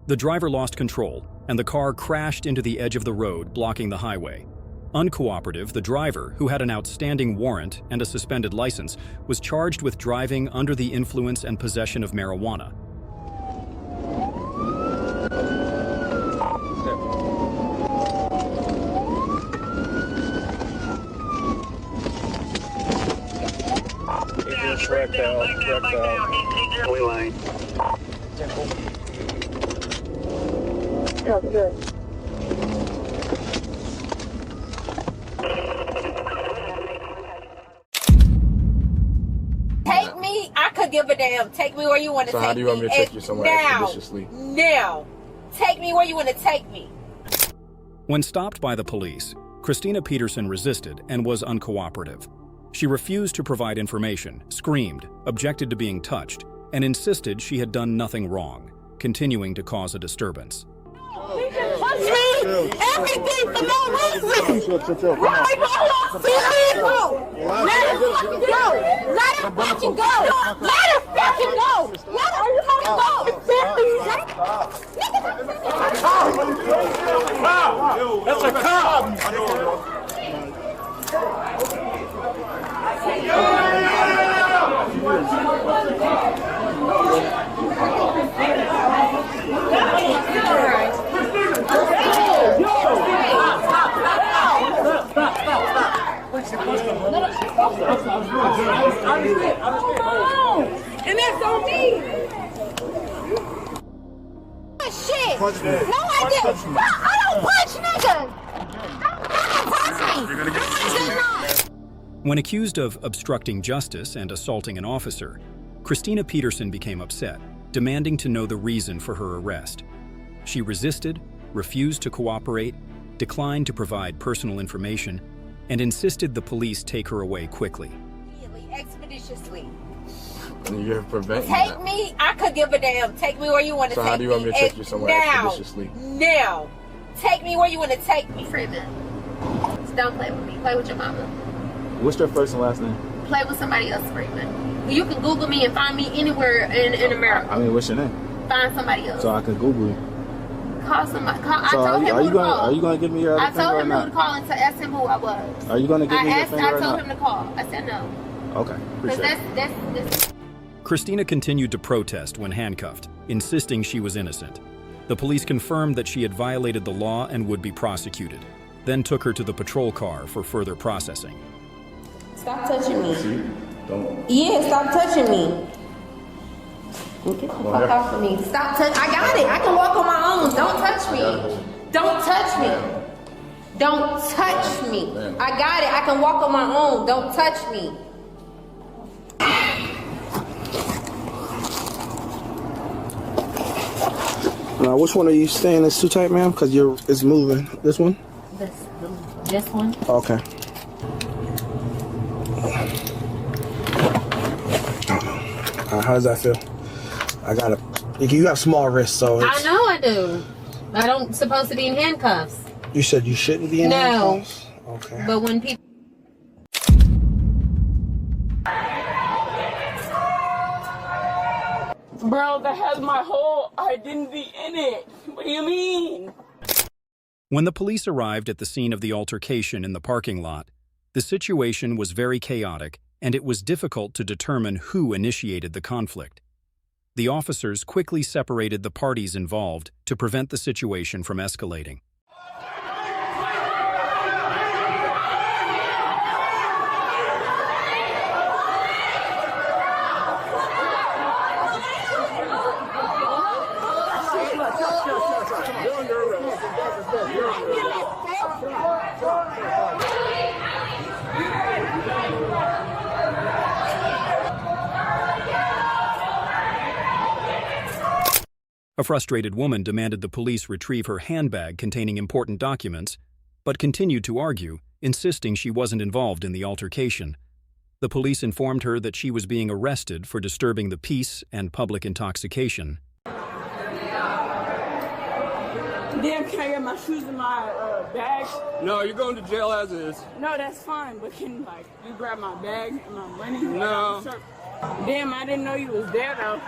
The driver lost control, and the car crashed into the edge of the road, blocking the highway. Uncooperative, the driver, who had an outstanding warrant and a suspended license, was charged with driving under the influence and possession of marijuana. Take me, I could give a damn. Take me where you want to take me. So how do you want me to take you somewhere expeditiously? Now. Take me where you want to take me. When stopped by the police, Christina Peterson resisted and was uncooperative. She refused to provide information, screamed, objected to being touched, and insisted she had done nothing wrong, continuing to cause a disturbance. He just touched me! Everything for no reason! Why go? Let it fucking go! Let it fucking go! Let it fucking go! Let it fucking go! That's a cop! And that's on me! Shit! No, I didn't! I don't punch niggas! Don't punch me! When accused of obstructing justice and assaulting an officer, Christina Peterson became upset, demanding to know the reason for her arrest. She resisted, refused to cooperate, declined to provide personal information, and insisted the police take her away quickly. Expeditiously. You're preventing Take that. me, I could give a damn. Take me where you want to So take me. how do you want me to take you somewhere now. expeditiously? Now. Take me where you want to take me. Freeman, don't play with me. Play with your mama. What's their first and last name? Play with somebody else, Freeman. You can Google me and find me anywhere in America. I mean, what's your name? Find somebody else. So I can Google you. Call somebody. So I told him who to call. Are you going to give me your I other finger told or him who not? to call and to ask him who I was. Are you going to give me your finger I or told not? him to call. I said no. Okay, Because appreciate it. that's Christina continued to protest when handcuffed, insisting she was innocent. The police confirmed that she had violated the law and would be prosecuted, then took her to the patrol car for further processing. Stop touching me. Don't. Yeah, stop touching me. Get the fuck off of me. Stop touching. I got it. I can walk on my own. Don't touch me. Don't touch me. Don't touch me. I got it. I can walk on my own. Don't touch me. Now, which one are you staying? It's too tight, ma'am, because it's moving. This one? This one. Okay. How does that feel? You have small wrists, so I know I do. I don't supposed to be in handcuffs. You said you shouldn't be in handcuffs? Okay. But when people Bro, that has my whole identity in it. What do you mean? When the police arrived at the scene of the altercation in the parking lot, the situation was very chaotic and it was difficult to determine who initiated the conflict. The officers quickly separated the parties involved to prevent the situation from escalating. A frustrated woman demanded the police retrieve her handbag containing important documents, but continued to argue, insisting she wasn't involved in the altercation. The police informed her that she was being arrested for disturbing the peace and public intoxication. Damn, can I get my shoes in my bag? No, you're going to jail as is. No, that's fine, but can you grab my bag and my money? No. Damn, I didn't know you was there though.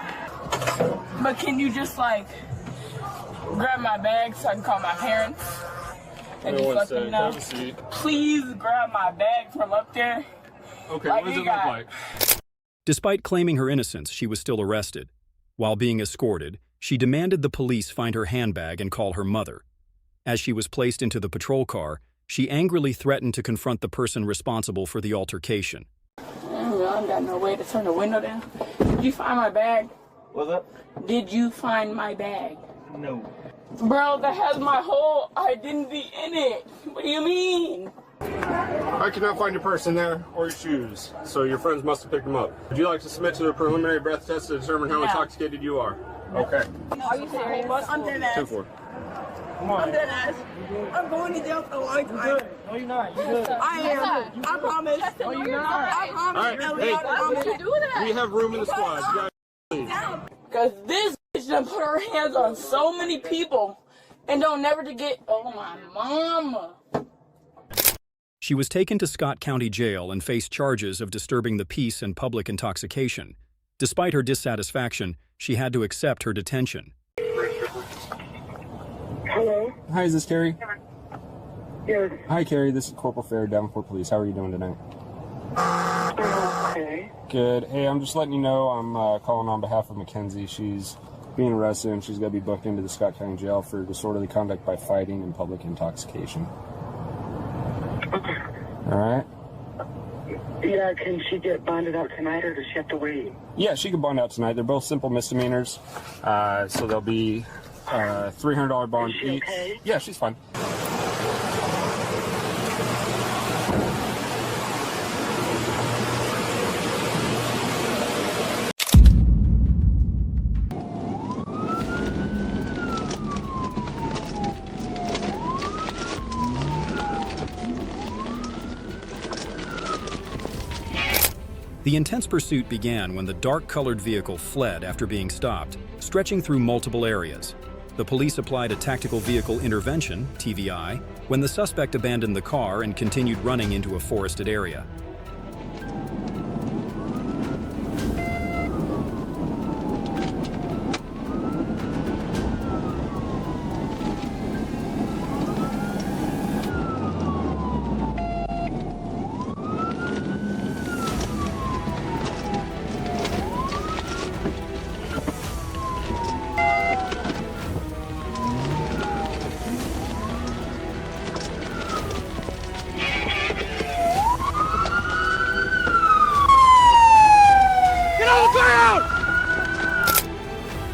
But can you just grab my bag so I can call my parents? And just let them know. Have a seat. Please grab my bag from up there. Okay, what does it look like? Despite claiming her innocence, she was still arrested. While being escorted, She demanded the police find her handbag and call her mother. As she was placed into the patrol car, she angrily threatened to confront the person responsible for the altercation. I got no way to turn the window down. Did you find my bag? What's up? Did you find my bag? No. Bro, that has my whole identity in it. What do you mean? I cannot find your purse in there or your shoes, so your friends must have picked them up. Would you like to submit to the preliminary breath test to determine how intoxicated you are? Okay. Are you serious? I'm dead ass. 2-4. Come on. I'm dead ass. I'm going to jail for a long time. No, you're not. You're good. I am. I promise. No, you're not. I promise. All right, Elliot, I promise. hey, Do that. we have room in the squad. You guys leave. Because this bitch done put her hands on so many people and don't never to get, oh my mama. She was taken to Scott County Jail and faced charges of disturbing the peace and public intoxication. Despite her dissatisfaction, she had to accept her detention. Hello? Hi, is this Carrie? Yes. Hi, Carrie. This is Corporal Fair, Davenport Police. How are you doing tonight? Okay. Good. Hey, I'm just letting you know I'm calling on behalf of Mackenzie. She's being arrested and she's going to be booked into the Scott County Jail for disorderly conduct by fighting and public intoxication. All right? Yeah, can she get bonded out tonight or does she have to wait? Yeah, she can bond out tonight. They're both simple misdemeanors. So they'll be $300 bond Is she each. okay? Yeah, she's fine. The intense pursuit began when the dark-colored vehicle fled after being stopped, stretching through multiple areas. The police applied a tactical vehicle intervention, TVI, when the suspect abandoned the car and continued running into a forested area.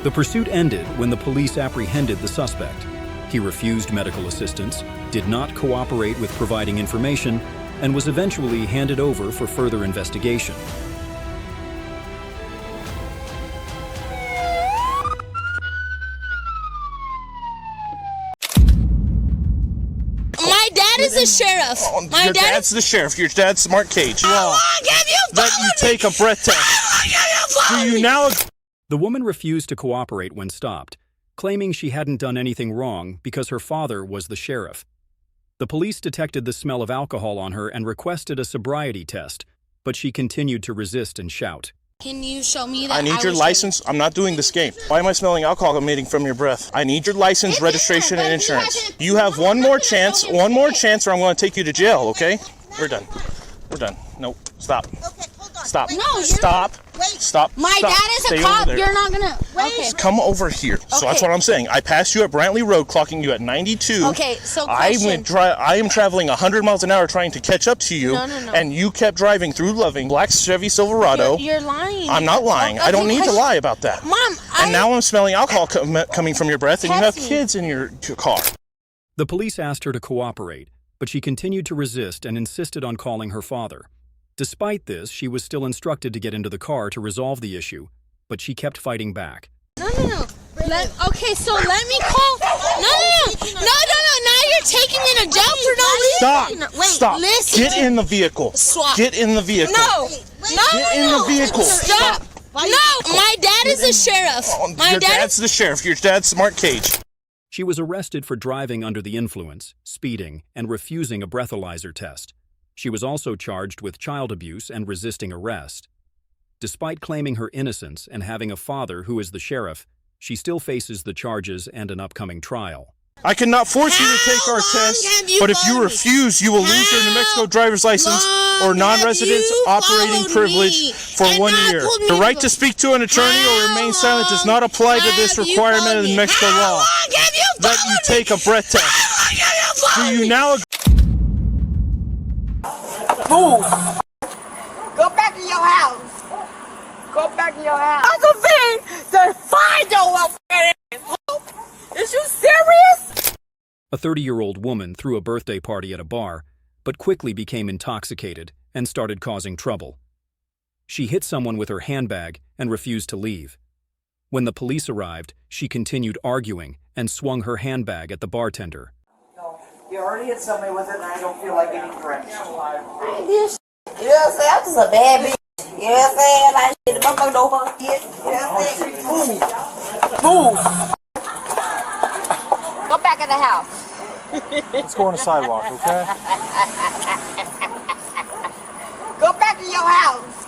The pursuit ended when the police apprehended the suspect. He refused medical assistance, did not cooperate with providing information, and was eventually handed over for further investigation. My dad is a sheriff. Your dad's the sheriff. Your dad's Mark Cage. How long have you Let you take a breath test. Do you now? The woman refused to cooperate when stopped, claiming she hadn't done anything wrong because her father was the sheriff. The police detected the smell of alcohol on her and requested a sobriety test, but she continued to resist and shout. Can you show me that? I need your license. I'm not doing this game. Why am I smelling alcohol emitting from your breath? I need your license, registration, and insurance. You have one more chance, or I'm going to take you to jail, okay? We're done. We're done. Nope. Stop. Stop. No, Stop. Stop. My Stop. dad is Stay a cop. over there. You're not gonna. Okay. Come over here. So that's what I'm saying. I passed you at Brantley Road, clocking you at 92. Okay, so question. I am traveling 100 miles an hour trying to catch up to you, No. and you kept driving through Loving, black Chevy Silverado. You're lying. I'm not lying. I don't need to lie about that. Mom, And now I'm smelling alcohol coming from your breath, and you have kids in your car. The police asked her to cooperate, but she continued to resist and insisted on calling her father. Despite this, she was still instructed to get into the car to resolve the issue, but she kept fighting back. No. Okay, so let me call. No. Now you're taking me to jail for no reason. Wait, Stop. listen. Get in the vehicle. Swap. Get in the vehicle. No. Get in the vehicle. Stop. No, my dad is a sheriff. Your dad's the sheriff. Your dad's Mark Cage. She was arrested for driving under the influence, speeding, and refusing a breathalyzer test. She was also charged with child abuse and resisting arrest. Despite claiming her innocence and having a father who is the sheriff, she still faces the charges and an upcoming trial. I cannot force you to take our test, but if you refuse, you will lose your New Mexico driver's license or non-resident operating privilege for 1 year. The right to speak to an attorney or remain silent does not apply to this requirement of the New Mexico law. That you take a breath test. Do you now agree? Move. Go back to your house. Go back to your house. I'm confused. To find your welfare. Is you serious? A 30-year-old woman threw a birthday party at a bar, but quickly became intoxicated and started causing trouble. She hit someone with her handbag and refused to leave. When the police arrived, she continued arguing and swung her handbag at the bartender. You already hit somebody with it and I don't feel like getting threatened. You know what I'm saying? I'm just a bad bitch. You know what I'm saying? Like, shit, the motherfucker don't fuck shit. You know what I'm saying? Move. Go back in the house. Let's go on the sidewalk, okay? Go back to your house.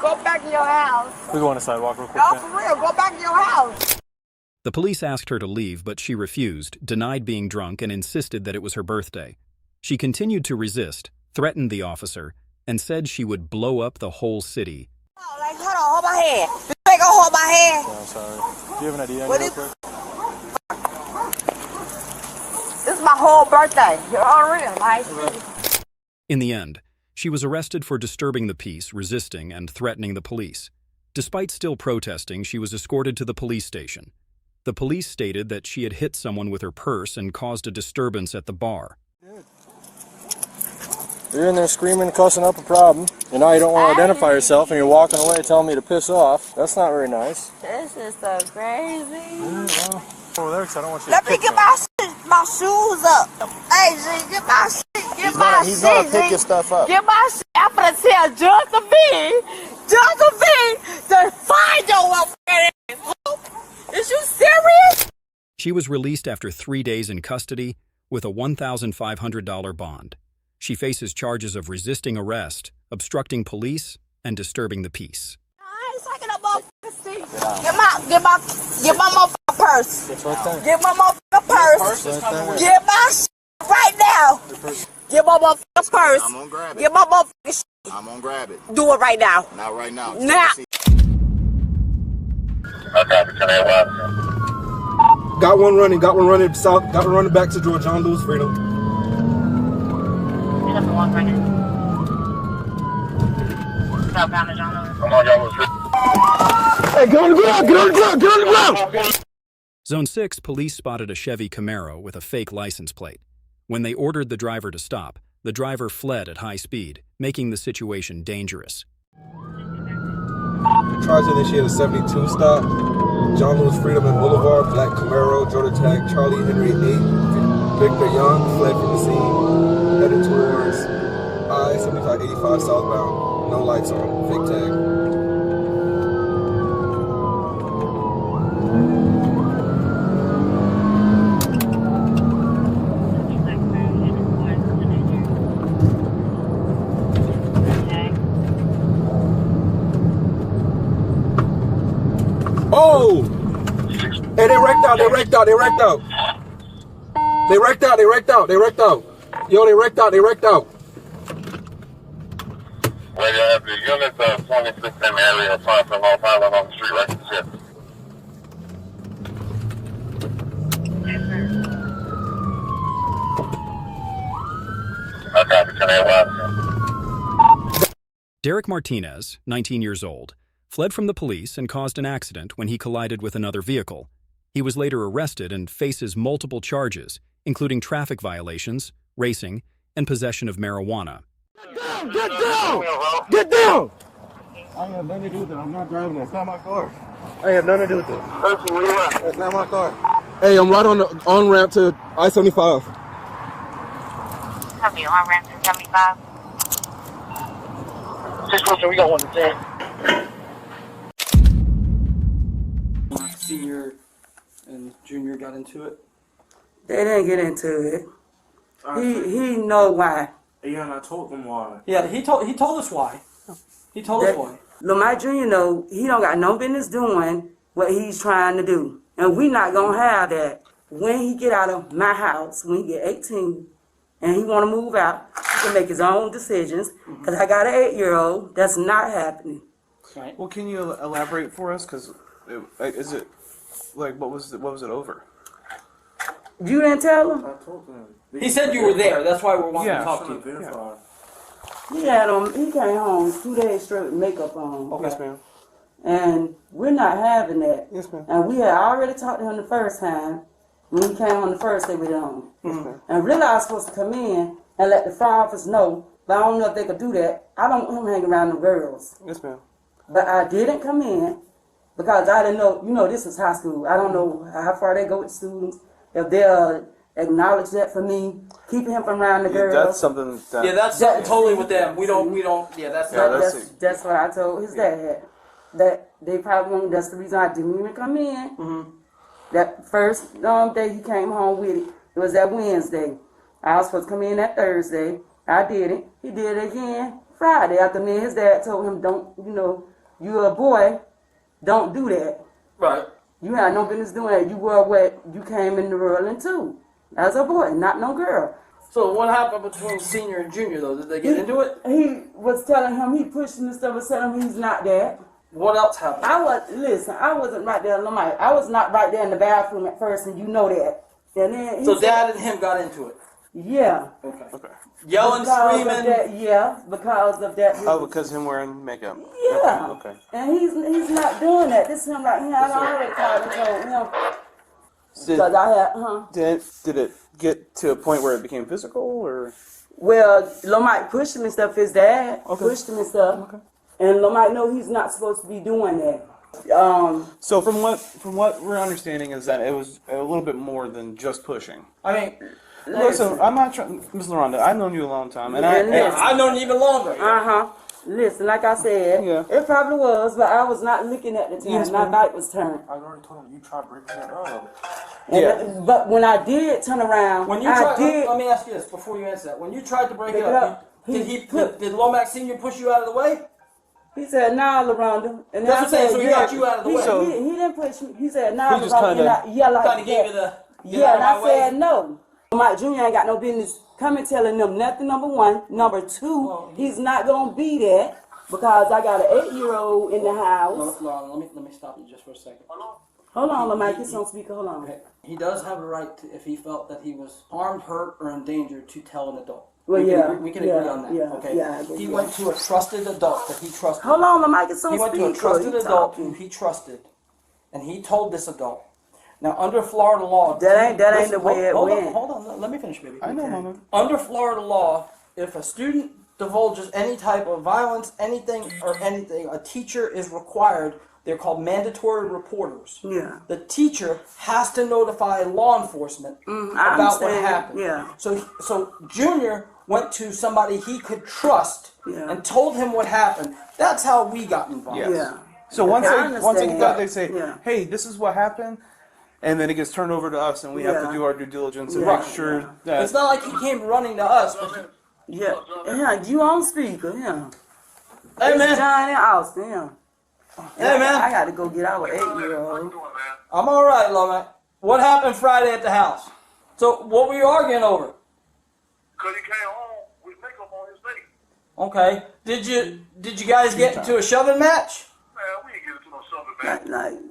Go back to your house. We go on the sidewalk real quick. No, for real. Go back to your house. The police asked her to leave, but she refused, denied being drunk, and insisted that it was her birthday. She continued to resist, threatened the officer, and said she would blow up the whole city. Oh, like, hold on, hold my hand. You ain't gonna hold my hand. Yeah, I'm sorry. Do you have an idea? What is... This is my whole birthday. You're all real, like. In the end, she was arrested for disturbing the peace, resisting, and threatening the police. Despite still protesting, she was escorted to the police station. The police stated that she had hit someone with her purse and caused a disturbance at the bar. You're in there screaming, cussing up a problem, and now you don't want to identify yourself, and you're walking away telling me to piss off. That's not very nice. This is so crazy. Over there, because I don't want you Let to me get my shoes up. Hey, G, get my shit. Get my shit. He's gonna pick your stuff up. Get my shit. I'm gonna tell Josephine to find your welfare. Is you serious? She was released after 3 days in custody with a $1,500 bond. She faces charges of resisting arrest, obstructing police, and disturbing the peace. I ain't taking up motherfucking seat. Get my motherfucking purse. It's right there. Get my motherfucking purse. Get my shit right now. Get my motherfucking purse. I'm gonna grab it. Get my motherfucking shit. I'm gonna grab it. Do it right now. Not right now. Now. Got one running south, got one running back to Georgia, John Lewis Freedom. Pick up the one running. Southbound to John Lewis. Come on, y'all. Hey, get on the ground, get on the ground, get on the ground! Zone 6 police spotted a Chevy Camaro with a fake license plate. When they ordered the driver to stop, the driver fled at high speed, making the situation dangerous. Tried to initiate a 72 stop. John Lewis Freedom and Boulevard, Black Camaro, Georgia Tag, Charlie Henry 8, Victor Young fled from the scene, headed towards I-75-85 southbound. No lights on, fake tag. Oh! Hey, they wrecked out. Yo, they wrecked out. Where you have the units of 26 in the area, applying for Long Island on the street right to ship. Derek Martinez, 19 years old, fled from the police and caused an accident when he collided with another vehicle. He was later arrested and faces multiple charges, including traffic violations, racing, and possession of marijuana. Get down! Get down! I have nothing to do with it. I'm not driving it. It's not my car. I have nothing to do with it. That's not my car. Hey, I'm right on the on-ramp to I-75. Copy, on-ramp to 75. We got one to 10. Senior and junior got into it. They didn't get into it. He know why. Yeah, I told them why. Yeah, he told us why. He told us why. Lamar Jr. know he don't got no business doing what he's trying to do, and we not gonna have that. when he get out of my house, when he get 18, and he want to move out, he can make his own decisions. Because I got an 8-year-old, that's not happening. Right. Well, can you elaborate for us? Because is it like what was it over? You didn't tell him? I told him. He said you were there. That's why we're wanting to talk to you. He came home 2 days straight with makeup on. Okay. Yes, ma'am. And we're not having that. Yes, ma'am. And we had already talked to him the first time when he came on the first day with him. Yes, ma'am. And really I was supposed to come in and let the fire office know, but I don't know if they could do that. I don't want him hanging around the girls. Yes, ma'am. But I didn't come in because I didn't know, this is high school. I don't know how far they go with students. If they'll acknowledge that for me, keeping him from around the girls. That's something that... Yeah, that's something totally with them. We don't, that's what I told his dad. That they probably won't, that's the reason I didn't even come in. That first day he came home with it was that Wednesday. I was supposed to come in that Thursday. I did it. He did it again Friday after me and his dad told him, don't, you're a boy, don't do that. Right. You had no business doing that. You were what you came in the world into. As a boy, not no girl. So what happened between senior and junior though? Did they get into it? He was telling him, he pushed him and stuff and telling him he's not that. What else happened? I wasn't right there. I was not right there in the bathroom at first, and you know that. And then so Dad and him got into it? Yeah. Okay. Yelling, screaming? Because of that. Oh, because him wearing makeup. Yeah. Okay. And he's not doing that. This is him right here. I already called and told him. Did it get to a point where it became physical, or? Well, Lil Mike pushed him and stuff. His dad pushed him and stuff. Okay. And Lil Mike know he's not supposed to be doing that. So from what we're understanding is that it was a little bit more than just pushing. I mean, listen, I'm not trying, Ms. LaRonda, I've known you a long time, and I've known you even longer. Listen, like I said, it probably was, but I was not looking at the time. Yes, my back was turned. I already told him you tried breaking it up. But when I did turn around, let me ask you this before you answer that. When you tried to break it up, did Lomax Senior push you out of the way? He said, "Nah, LaRonda." And that's what I'm saying. So he got you out of the way. He didn't push me. He said, "Nah, he just LaRonda." Kind of gave you the and I said no. Mike Jr. ain't got no business coming telling them nothing. Number one, number two, he's not gonna be there because I got an 8-year-old in the house. Let me stop you just for a second. Hold on, Mike. It's on speaker. Hold on. Okay. He does have a right to, if he felt that he was harmed, hurt, or endangered, to tell an adult. Well, we can agree on that. Okay. He went to a trusted adult that he trusted. Hold on, Mike. It's on speaker. He went to a trusted adult who he trusted, and he told this adult. Now, under Florida law, that ain't the way it went. Hold on, let me finish, baby. I know. Under Florida law, if a student divulges any type of violence, anything, a teacher is required. They're called mandatory reporters. Yeah. The teacher has to notify law enforcement about what happened. Yeah. So Junior went to somebody he could trust and told him what happened. That's how we got involved. Yes. Yeah. So once they get that, they say, "Hey, this is what happened," and then it gets turned over to us, and we have to do our due diligence and make sure that it's not like he came running to us. But you on speaker? Yeah. Hey, man. John and Austin. Yeah. Hey, man. I got to go get our 8-year-old. I'm all right, Lomax. What happened Friday at the house? So, what were you arguing over? Because he came home with makeup on his face. Okay. Did you guys get into a shoving match? Man, we didn't get into no shoving match.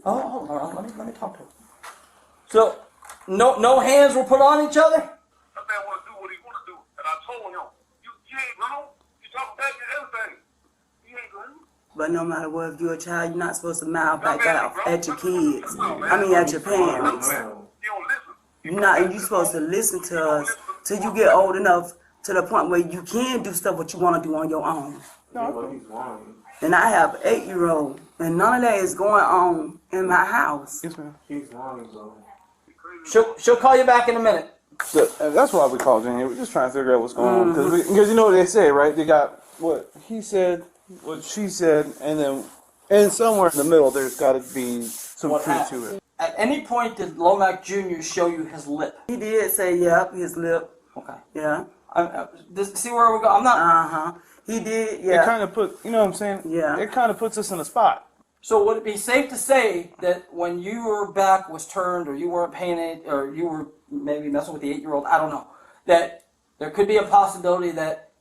Oh, hold on. Let me talk to him. So, no hands were put on each other? That man want to do what he want to do. And I told him, you ain't grown. You talking back and everything. You ain't grown. But no matter what, if you're a child, you're not supposed to mouth back out at your kids. At your parents. You're supposed to listen to us till you get old enough to the point where you can do stuff what you want to do on your own. And I have an 8-year-old, and none of that is going on in my house. Yes, ma'am. He's lying, though. She'll call you back in a minute. So, that's why we called in here. We're just trying to figure out what's going on. Because you know what they say, right? They got what he said, what she said, and somewhere in the middle there's got to be some truth to it. At any point did Lomax Jr. show you his lip? He did say, yep, his lip. Okay. Yeah. See where we go? I'm not... He did, yeah. It kind of put, you know what I'm saying? Yeah. It kind of puts us in a spot. So would it be safe to say that when your back was turned, or you weren't paying it, or you were maybe messing with the 8-year-old, I don't know, that there could be a possibility that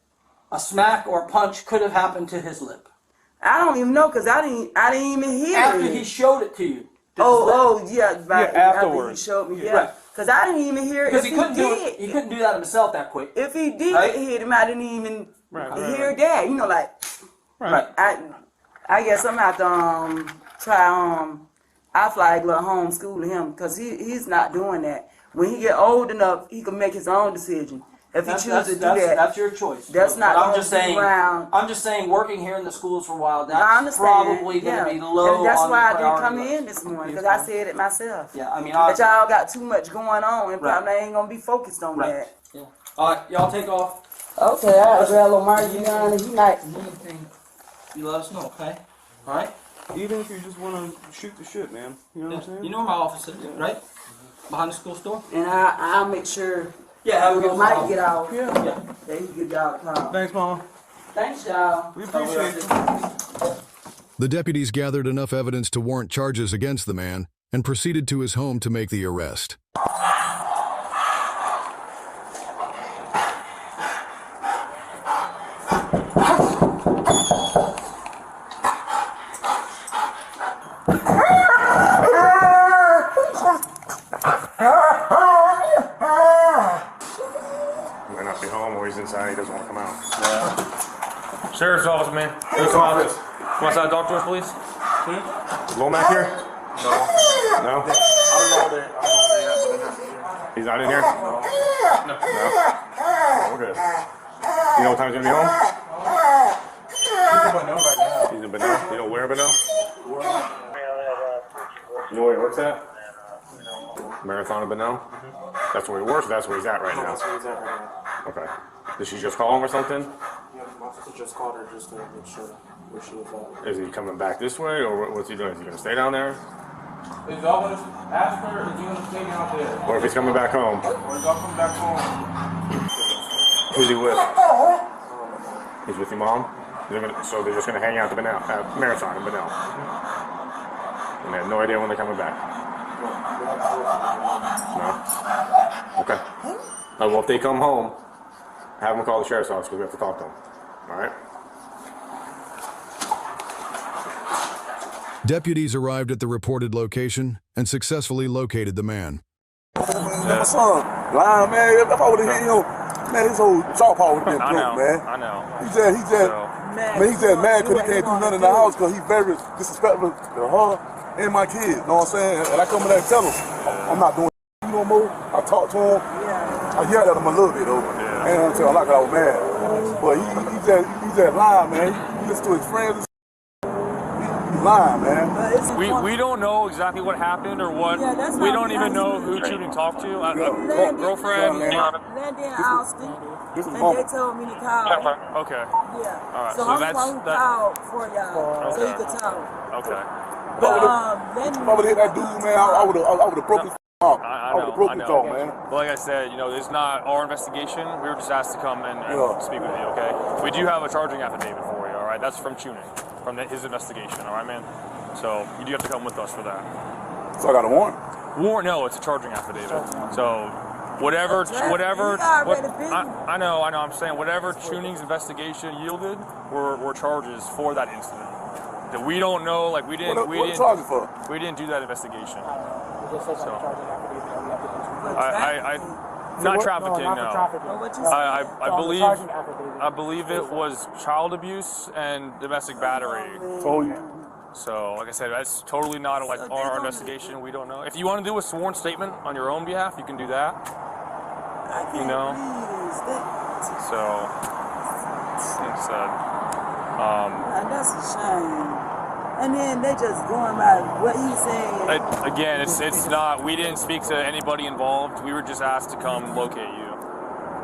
a smack or a punch could have happened to his lip? I don't even know, because I didn't even hear it. After he showed it to you. Yeah, right. Afterwards. After he showed me, yeah. Right. Because I didn't even hear it. Because If he couldn't do did, it. He couldn't do that himself that quick. If he did Right? hit him, I didn't even hear right. that. You know, like, Right. I guess I'm going to have to try, I feel like little homeschool him, because he's not doing that. When he get old enough, he can make his own decision. If he chooses to do that, that's your choice. That's not But going to be around. I'm just saying, working here in the schools for a while, I that's understand. probably going to be And low. that's on why the I didn't priority come list. in this morning, because I said it myself. Yeah, I mean, that y'all got too much going on, and Right. probably ain't gonna be focused on Right. that. Yeah. All right, y'all take off. Okay, I grab Lamar, you know, he might. You let us know, okay? All right. Even if you just want to shoot the shit, man. You know what I'm saying? You know where my office is, right? Behind the school store. And I'll make sure. Yeah, have a good Mike one. get out. Yeah. He get y'all a call. Thanks, Mama. Thanks, y'all. We appreciate it. The deputies gathered enough evidence to warrant charges against the man and proceeded to his home to make the arrest. Inside, he doesn't want to come out. Yeah. Sheriff's office, man. Come outside. Come outside, talk to us, please. Lomac here? No. No? I don't know where they He's not in here? No. No? Oh, we're good. You know what time he's going to be home? He's in Bonneau. You know where Bonneau? You know where he works at? Marathon of Bonneau? That's where he works, or that's where he's at right now? That's where he's at right now. Okay. Did she just call him or something? Yeah, my sister just called her just to make sure where she was at. Is he coming back this way, or what's he doing? Is he going to stay down there? Is y'all going to ask her, is he going to stay down there? Or if he's coming back home? Or is y'all coming back home? Who's he with? He's with your mom? So they're just going to hang out at the Marathon in Bonneau. And they have no idea when they're coming back? No? Okay. Well, if they come home, have them call the sheriff's office because we have to talk to them. All right? Deputies arrived at the reported location and successfully located the man. My son, lying, man. If I would have hit him, man, his whole softball would have been broke, man. I know. He's just mad because he can't do nothing in the house because he's very disrespectful to her and my kids. You know what I'm saying? And I come in there and tell him, I'm not doing no more. I talk to him. I yelled at him a little bit though. And until I like I was mad. But he just lying, man. He listens to his friends. He's lying, man. We don't know exactly what happened or what. We don't even know who Shooting talked to. Girlfriend. Landon Austin. This is and mama. they told me to call. Okay. Yeah. All right. So I'm the one who called for y'all, so you could talk. Okay. But if I would have hit that dude, man, I would have broken his off. I would have broken his off, man. Well, like I said, it's not our investigation. We were just asked to come and speak with you, okay? We do have a charging affidavit for you, all right? That's from Tuning, from his investigation, all right, man? So you do have to come with us for that. So I got a warrant? Warrant? No, it's a charging affidavit. So whatever. I know. I'm saying whatever Tuning's investigation yielded were charges for that incident. That we don't know, like we didn't do that investigation. So, not trafficking, no. I believe it was child abuse and domestic battery. So, like I said, that's totally not our investigation. We don't know. If you want to do a sworn statement on your own behalf, you can do that. So, like I said, that's a shame. And then they just going by what he's saying. Again, it's not. We didn't speak to anybody involved. We were just asked to come locate you.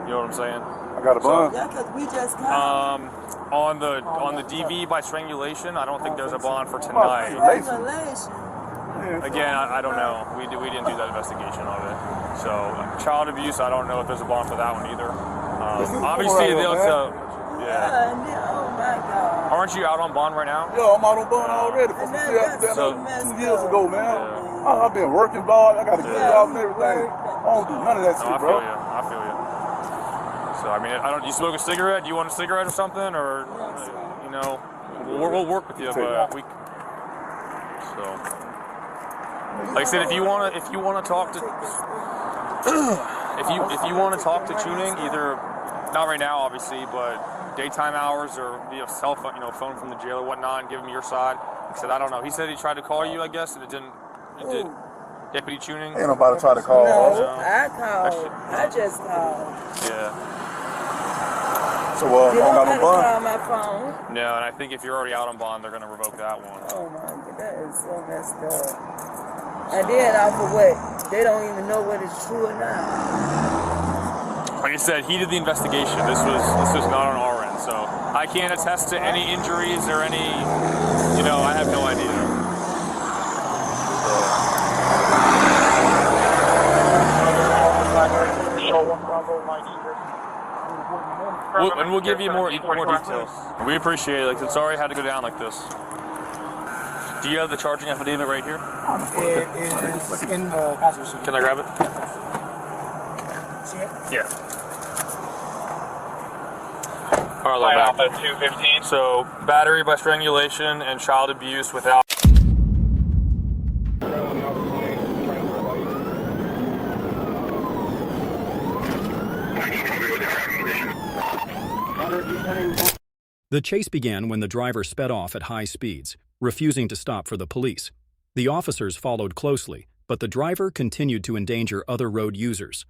You know what I'm saying? I got a bond. Yeah, because we just come. On the DV by strangulation, I don't think there's a bond for tonight. Again, I don't know. We didn't do that investigation of it. So child abuse, I don't know if there's a bond for that one either. Obviously, Oh my God. Aren't you out on bond right now? Yo, I'm out on bond already from 2 years ago, man. I've been working, dog. I got a good job and everything. I don't do none of that shit, bro. I feel you. So, I mean, you smoke a cigarette? Do you want a cigarette or something? Or, you know, we'll work with you, but we... So... Like I said, if you want to talk to... if you want to talk to tuning, either... Not right now, obviously, but daytime hours or cell phone, phone from the jail or whatnot, and give him your side. He said, I don't know. He said he tried to call you, I guess, and it didn't. Deputy tuning. Ain't nobody try to call. No, I called. I just called. Yeah. So, I don't got no bond. Call my phone. No, and I think if you're already out on bond, they're going to revoke that one. Oh my God, that is so messed up. And then off of what? They don't even know whether it's true or not. Like I said, he did the investigation. This was not on our end, so I can't attest to any injuries or any. I have no idea. We'll give you more details. We appreciate it. Sorry I had to go down like this. Do you have the charging affidavit right here? It is in the passenger seat. Can I grab it? See it? Yeah. All right, Alpha 215. So, battery by strangulation and child abuse without... The chase began when the driver sped off at high speeds, refusing to stop for the police. The officers followed closely, but the driver continued to endanger other road users.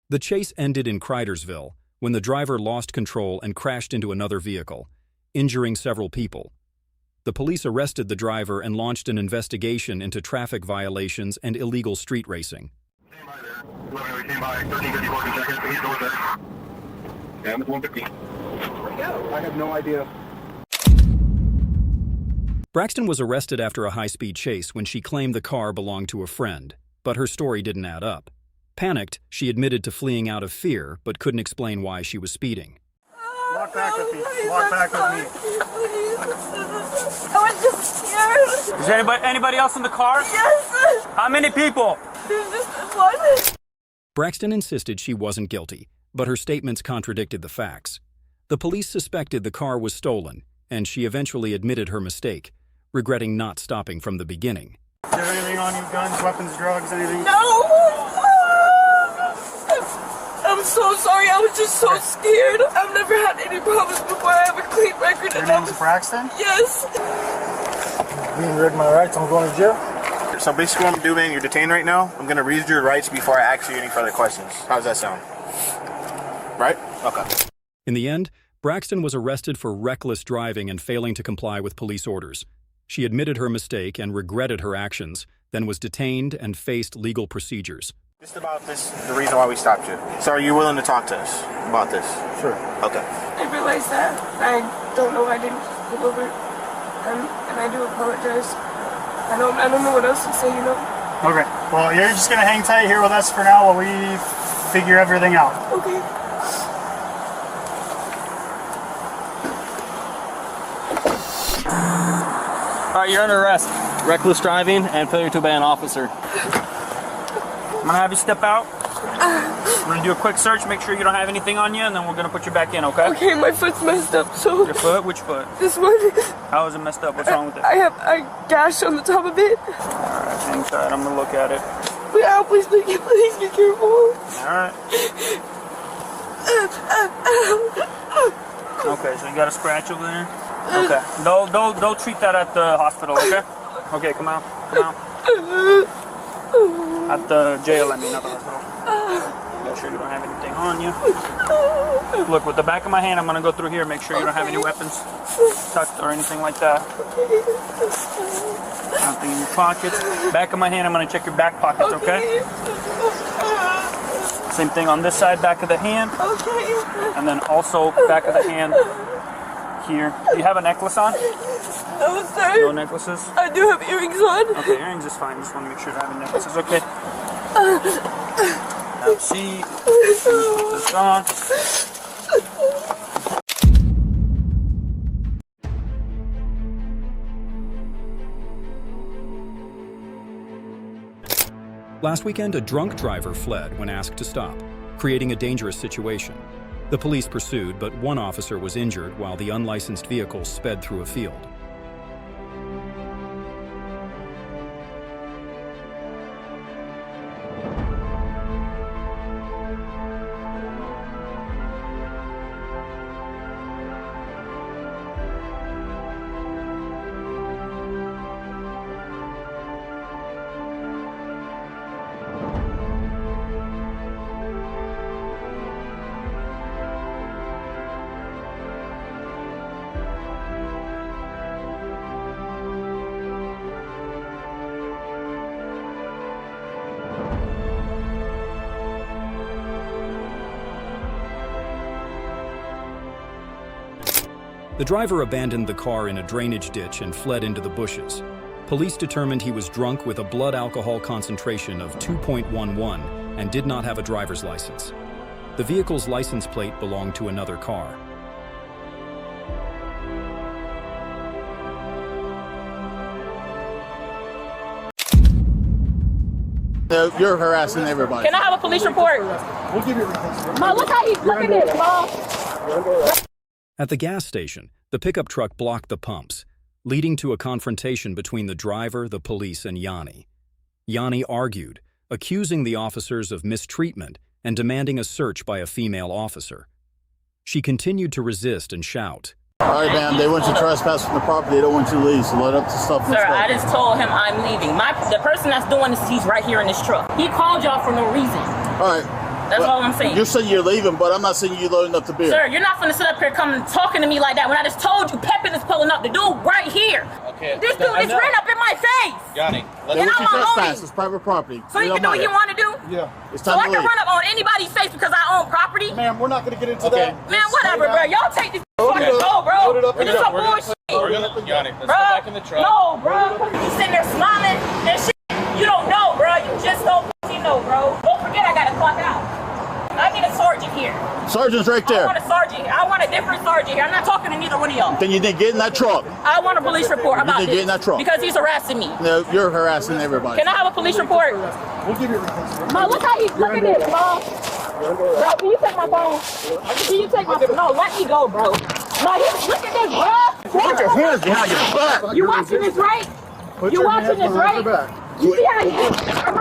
The chase ended in Cridersville when the driver lost control and crashed into another vehicle, injuring several people. The police arrested the driver and launched an investigation into traffic violations and illegal street racing. I have no idea. Braxton was arrested after a high-speed chase when she claimed the car belonged to a friend, but her story didn't add up. Panicked, she admitted to fleeing out of fear, but couldn't explain why she was speeding. Walk back with me. Walk back with me. I was just scared. Is there anybody else in the car? Yes. How many people? There's just one. Braxton insisted she wasn't guilty, but her statements contradicted the facts. The police suspected the car was stolen, and she eventually admitted her mistake, regretting not stopping from the beginning. Is there anything on you? Guns, weapons, drugs, anything? No. I'm so sorry. I was just so scared. I've never had any problems before. I have a clean record. Your name's Braxton? Yes. Being read my rights, I'm going to jail. So basically what I'm doing, you're detained right now. I'm going to read your rights before I ask you any further questions. How does that sound? Right? Okay. In the end, Braxton was arrested for reckless driving and failing to comply with police orders. She admitted her mistake and regretted her actions, then was detained and faced legal procedures. Just about this, the reason why we stopped you. So are you willing to talk to us about this? Sure. Okay. I realize that. I don't know I didn't pull over. And I do apologize. I don't know what else to say, you know? Okay. Well, you're just going to hang tight here with us for now while we figure everything out. Okay. Alright, you're under arrest. Reckless driving and failure to obey an officer. I'm gonna have you step out. We're gonna do a quick search, make sure you don't have anything on you, and then we're gonna put you back in, okay? Okay, my foot's messed up, so... Your foot? Which foot? This one. How is it messed up? What's wrong with it? I have a gash on the top of it. Alright, hang tight. I'm gonna look at it. Yeah, please be careful. Alright. Okay, so you got a scratch over there? Okay. Don't treat that at the hospital, okay? Okay, come out. Come out. At the jail, I mean, not the hospital. Make sure you don't have anything on you. Look, with the back of my hand, I'm going to go through here, make sure you don't have any weapons tucked or anything like that. Nothing in your pockets. Back of my hand, I'm going to check your back pockets, okay? Same thing on this side, back of the hand. And then also back of the hand here. Do you have a necklace on? No, sir. No necklaces? I do have earrings on. Okay, earrings is fine. Just want to make sure you have necklaces. Okay. Now see. Put this on. Last weekend, a drunk driver fled when asked to stop, creating a dangerous situation. The police pursued, but one officer was injured while the unlicensed vehicle sped through a field. The driver abandoned the car in a drainage ditch and fled into the bushes. Police determined he was drunk with a blood alcohol concentration of 2.11 and did not have a driver's license. The vehicle's license plate belonged to another car. You're harassing everybody. Can I have a police report? We'll give you a Mom, look at this, Mom. At the gas station, the pickup truck blocked the pumps, leading to a confrontation between the driver, the police, and Yanni. Yanni argued, accusing the officers of mistreatment and demanding a search by a female officer. She continued to resist and shout. All right, ma'am, they want you to trespass from the property. They don't want you to leave, so let up the stuff. Sir, I just told him I'm leaving. The person that's doing this, he's right here in this truck. He called y'all for no reason. All right. That's all I'm saying. You're saying you're leaving, but I'm not saying you're loading up the beer. Sir, you're not finna sit up here coming talking to me like that when I just told you Pepin is pulling up. The dude right here. Okay. This dude is ran up in my face. Yanni, They want you to trespass. It's private property. So you can do what you want to do? Yeah. It's So time I to can leave. run up on anybody's face because I own property? Ma'am, we're not going to get into that. Man, whatever, bro. Y'all take this fucking go, bro. This is some bullshit. Yanni, let's Bro, go back in the truck. no, bro. You sitting there smiling and shit. You don't know, bro. You just don't know, bro. Don't forget I got to clock out. I need a sergeant here. Sergeant's right there. I want a sergeant. I want a different sergeant here. I'm not talking to neither one of y'all. Then you didn't get in that truck. I want a police report about You this. didn't get in that truck. Because he's harassing me. No, you're harassing everybody. Can I have a police report? We'll give you a Mom, look at this, Mom. Bro, can you take my phone? Can you take my phone? No, let me go, bro. No, look at this, bro. Put your hands behind your back. You watching this, right? You watching this, right? You see how you...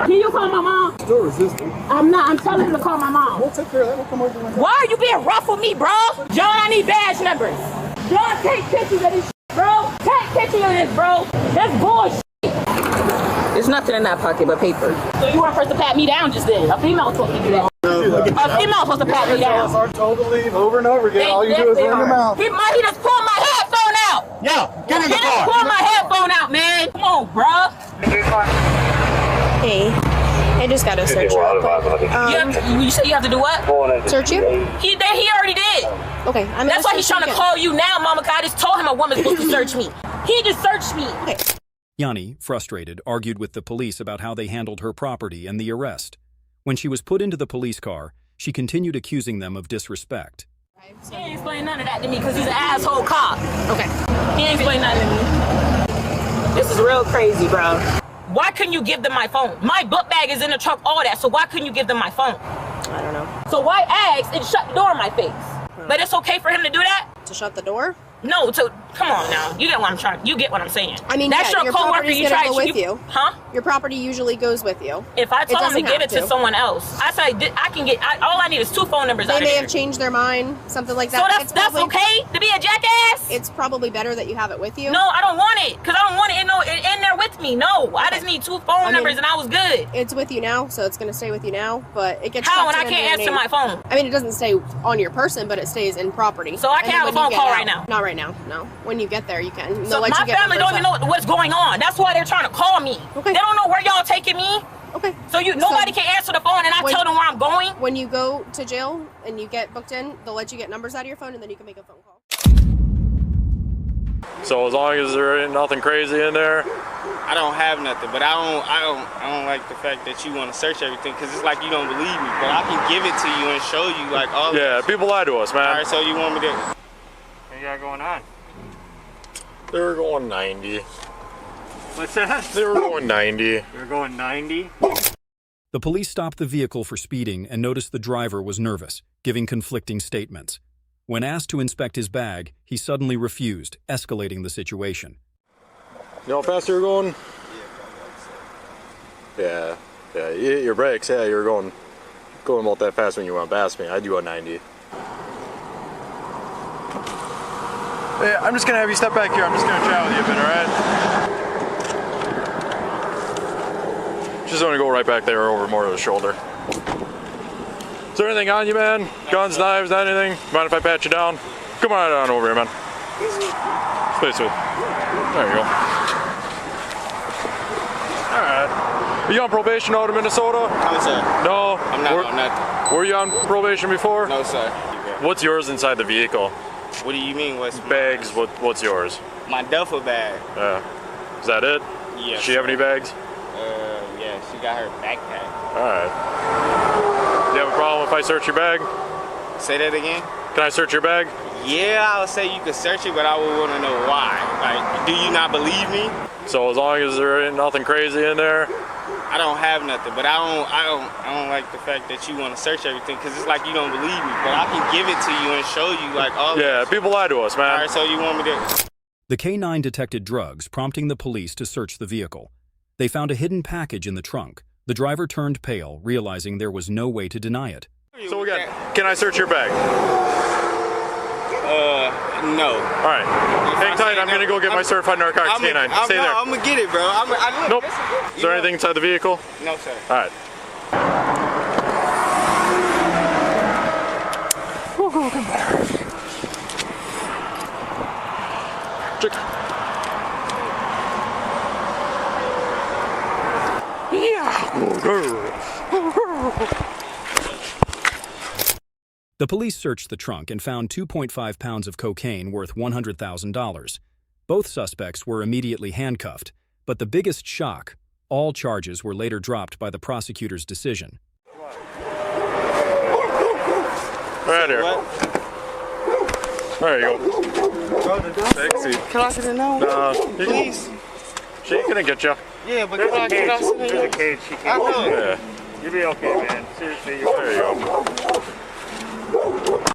Can you call my mom? Still resisting. I'm not. I'm telling him to call my mom. We'll take care of that. We'll come over and... Why are you being rough with me, bro? John, I need badge numbers. John, take pictures of this shit, bro. Take pictures of this, bro. That's bullshit. There's nothing in that pocket but paper. So you weren't supposed to pat me down just then. A female was supposed to do that. A female was supposed to pat me down. Are told to leave over and over again. All you do is run your mouth. He just pulled my headphone out. Yeah, get in the car. He just pulled my headphone out, man. Come on, bro. Hey. I just got to search you real quick. You say you have to do what? Search you? He already did. Okay, I'm That's why he's trying to call you now, Mama. I just told him a woman's supposed to search me. He just searched me. Okay. Yanni, frustrated, argued with the police about how they handled her property and the arrest. When she was put into the police car, she continued accusing them of disrespect. He ain't explain none of that to me because he's an asshole cop. Okay. He ain't explain nothing to me. This is real crazy, bro. Why couldn't you give them my phone? My book bag is in the truck, all that, so why couldn't you give them my phone? I don't know. So why ask and shut the door in my face? But it's okay for him to do that? To shut the door? No, come on now. You get what I'm trying. You get what I'm saying. I mean, that's yeah, your coworker. You try to go with you. Huh? Your property usually goes with you. If I told him to give it to someone else, I say I can get. All I need is 2 phone numbers. They out of may there. have changed their mind, something like that. So that's okay to be a jackass. It's probably better that you have it with you. No, I don't want it because I don't want it in there with me. No, I just need 2 phone numbers and I was good. It's with you now, so it's gonna stay with you now. But it gets how when I can't answer my phone. I mean, it doesn't stay on your person, but it stays in property. So I can't have a phone call right now. Not right now. No. When you get there, you can. So my family don't even know what's going on. That's why they're trying to call me. Okay. They don't know where y'all taking me. Okay. So nobody can answer the phone and I tell them where I'm going. When you go to jail and you get booked in, they'll let you get numbers out of your phone and then you can make a phone call. So as long as there ain't nothing crazy in there. I don't have nothing, but I don't like the fact that you want to search everything because it's like you don't believe me. But I can give it to you and show you like all. Yeah, people lie to us, man. All right, so you want me to? What you got going on? They were going 90. What's that? They were going 90. They're going 90? The police stopped the vehicle for speeding and noticed the driver was nervous, giving conflicting statements. When asked to inspect his bag, he suddenly refused, escalating the situation. You know how fast you were going? Yeah, you hit your brakes. Yeah, you were going about that fast when you went past me. I do a 90. Hey, I'm just gonna have you step back here. I'm just gonna chat with you a bit, alright? Just wanna go right back there over more to the shoulder. Is there anything on you, man? Guns, knives, anything? Mind if I pat you down? Come on over here, man. Stay smooth. There you go. Alright. Are you on probation out of Minnesota? No, sir. No? I'm not on that. Were you on probation before? No, sir. What's yours inside the vehicle? What do you mean? What's bags? What's yours? My duffel bag. Yeah. Is that it? Yeah. Does she have any bags? Yeah, she got her backpack. Alright. Do you have a problem if I search your bag? Say that again? Can I search your bag? Yeah, I would say you could search it, but I would want to know why. Like, do you not believe me? So as long as there ain't nothing crazy in there? I don't have nothing, but I don't like the fact that you want to search everything because it's like you don't believe me. But I can give it to you and show you like all. Yeah, people lie to us, man. All right, so you want me to? The K-9 detected drugs, prompting the police to search the vehicle. They found a hidden package in the trunk. The driver turned pale, realizing there was no way to deny it. So again, can I search your bag? No. All right. Hang tight. I'm gonna go get my certified narcotics K-9. Stay there. I'm gonna get it, bro. Nope. Is there anything inside the vehicle? No, sir. All right. The police searched the trunk and found 2.5 pounds of cocaine worth $100,000. Both suspects were immediately handcuffed, but the biggest shock, all charges were later dropped by the prosecutor's decision. Right here. There you go. Take a seat. Can I sit down? No, please. She ain't gonna get you. Yeah, but can I sit down? There's a cage. She can't. Yeah. You'll be okay, man. Seriously, There you go.